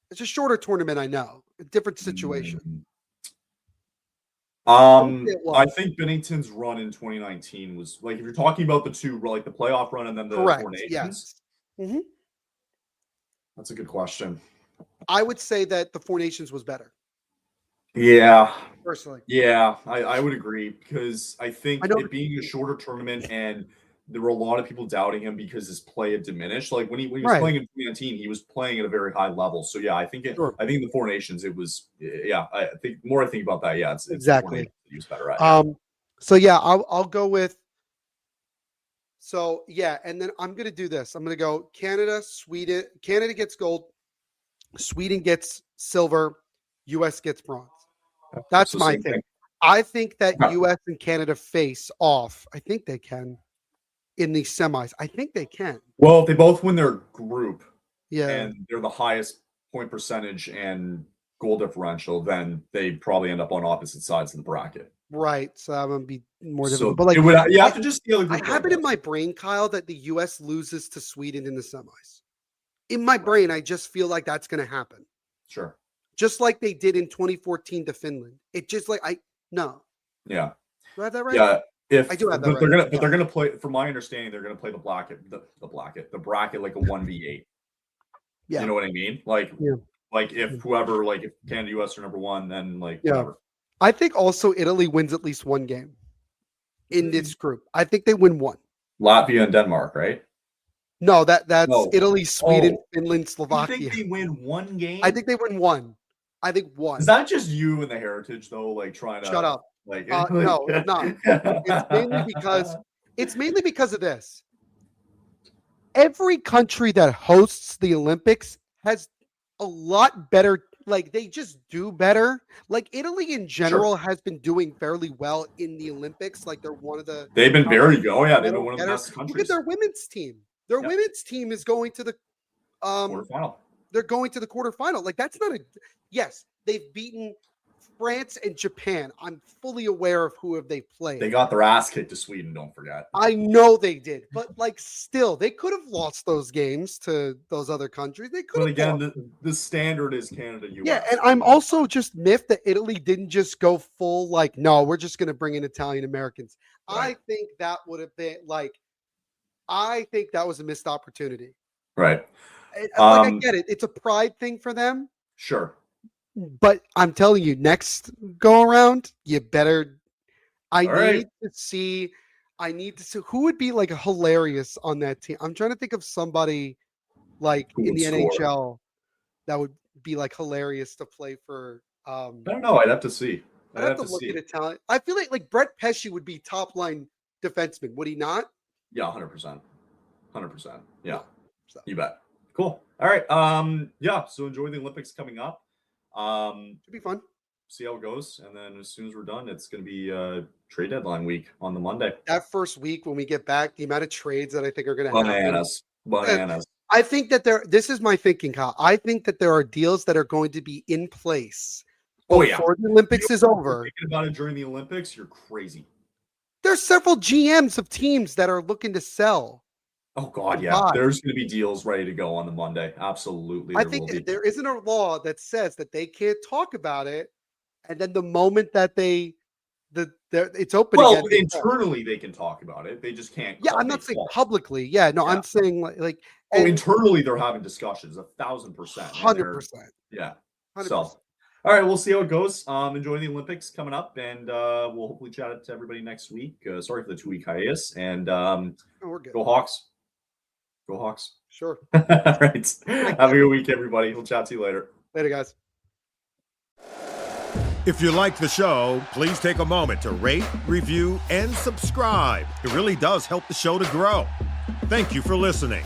It's a shorter tournament, I know. A different situation. I think Binnington's run in 2019 was like if you're talking about the two, like the playoff run and then the Four Nations. Yes. Mm-hmm. That's a good question. I would say that the Four Nations was better. Yeah. Personally. Yeah, I would agree because I think it being a shorter tournament and there were a lot of people doubting him because his play had diminished. Like when he was playing in 2019, he was playing at a very high level. So yeah, I think the Four Nations, it was I think more I think about that. Yeah, it's exactly he was better at. So yeah, I'll go with. So yeah, and then I'm gonna do this. I'm gonna go Canada, Sweden. Canada gets gold. Sweden gets silver. U.S. gets bronze. That's my thing. I think that U.S. and Canada face off. I think they can in the semis. I think they can. Well, if they both win their group, and they're the highest point percentage and goal differential, then they probably end up on opposite sides of the bracket. Right. So that would be more difficult. But you have to just feel I have it in my brain, Kyle, that the U.S. loses to Sweden in the semis. In my brain, I just feel like that's going to happen. Sure. Just like they did in 2014 to Finland. It just like no. Yeah. Do I have that right? Yeah. I do have that right. They're gonna play. From my understanding, they're gonna play the bracket like a 1v8. Yeah. You know what I mean? Like if whoever if Canada, US are number one, then whatever. I think also Italy wins at least one game in this group. I think they win one. Latvia and Denmark, right? No, that's Italy, Sweden, Finland, Slovakia. You think they win one game? I think they win one. I think one. Is that just you and the heritage though? Like trying to shut up. No, it's not. It's mainly because of this. Every country that hosts the Olympics has a lot better. Like they just do better. Like Italy in general has been doing fairly well in the Olympics. Like they're one of the. They've been very good. Oh yeah, they've been one of the best countries. Look at their women's team. Their women's team is going to the quarterfinal. They're going to the quarterfinal. Like that's not a. Yes, they've beaten France and Japan. I'm fully aware of who have they played. They got their ass kicked to Sweden, don't forget. I know they did, but still, they could have lost those games to those other countries. They could. But again, the standard is Canada, US. Yeah, and I'm also just miffed that Italy didn't just go full no, we're just going to bring in Italian Americans. Right. I think that would have been I think that was a missed opportunity. Right. I get it. It's a pride thing for them. Sure. But I'm telling you, next go around, you better. I need to see who would be hilarious on that team. I'm trying to think of somebody in the NHL that would be hilarious to play for. I don't know. I'd have to see. I'd have to look at a talent. I feel like Brett Pesce would be top line defenseman. Would he not? Yeah, 100%. 100%. Yeah. So. You bet. Cool. All right. Yeah. So enjoy the Olympics coming up. Should be fun. see how it goes. And then as soon as we're done, it's going to be trade deadline week on the Monday. That first week when we get back, the amount of trades that I think are going to happen. Bananas. I think that this is my thinking, Kyle. I think that there are deals that are going to be in place before the Olympics is over. Thinking about it during the Olympics, you're crazy. There's several GMs of teams that are looking to sell. Oh, God, yeah. There's going to be deals ready to go on the Monday. Absolutely. I think there isn't a law that says that they can't talk about it. And then the moment that it's open. Well, internally they can talk about it. They just can't. Yeah, I'm not saying publicly. Yeah, no, I'm saying like. Internally they're having discussions 1,000%. 100%. Yeah. 100%. So, all right, we'll see how it goes. Enjoy the Olympics coming up, and we'll hopefully chat it to everybody next week. Sorry for the 2-week hiatus, and we're good. Go Hawks. Go Hawks. Sure. All right. Have a good week, everybody. We'll chat to you later. Later, guys. If you like the show, please take a moment to rate, review, and subscribe. It really does help the show to grow. Thank you for listening.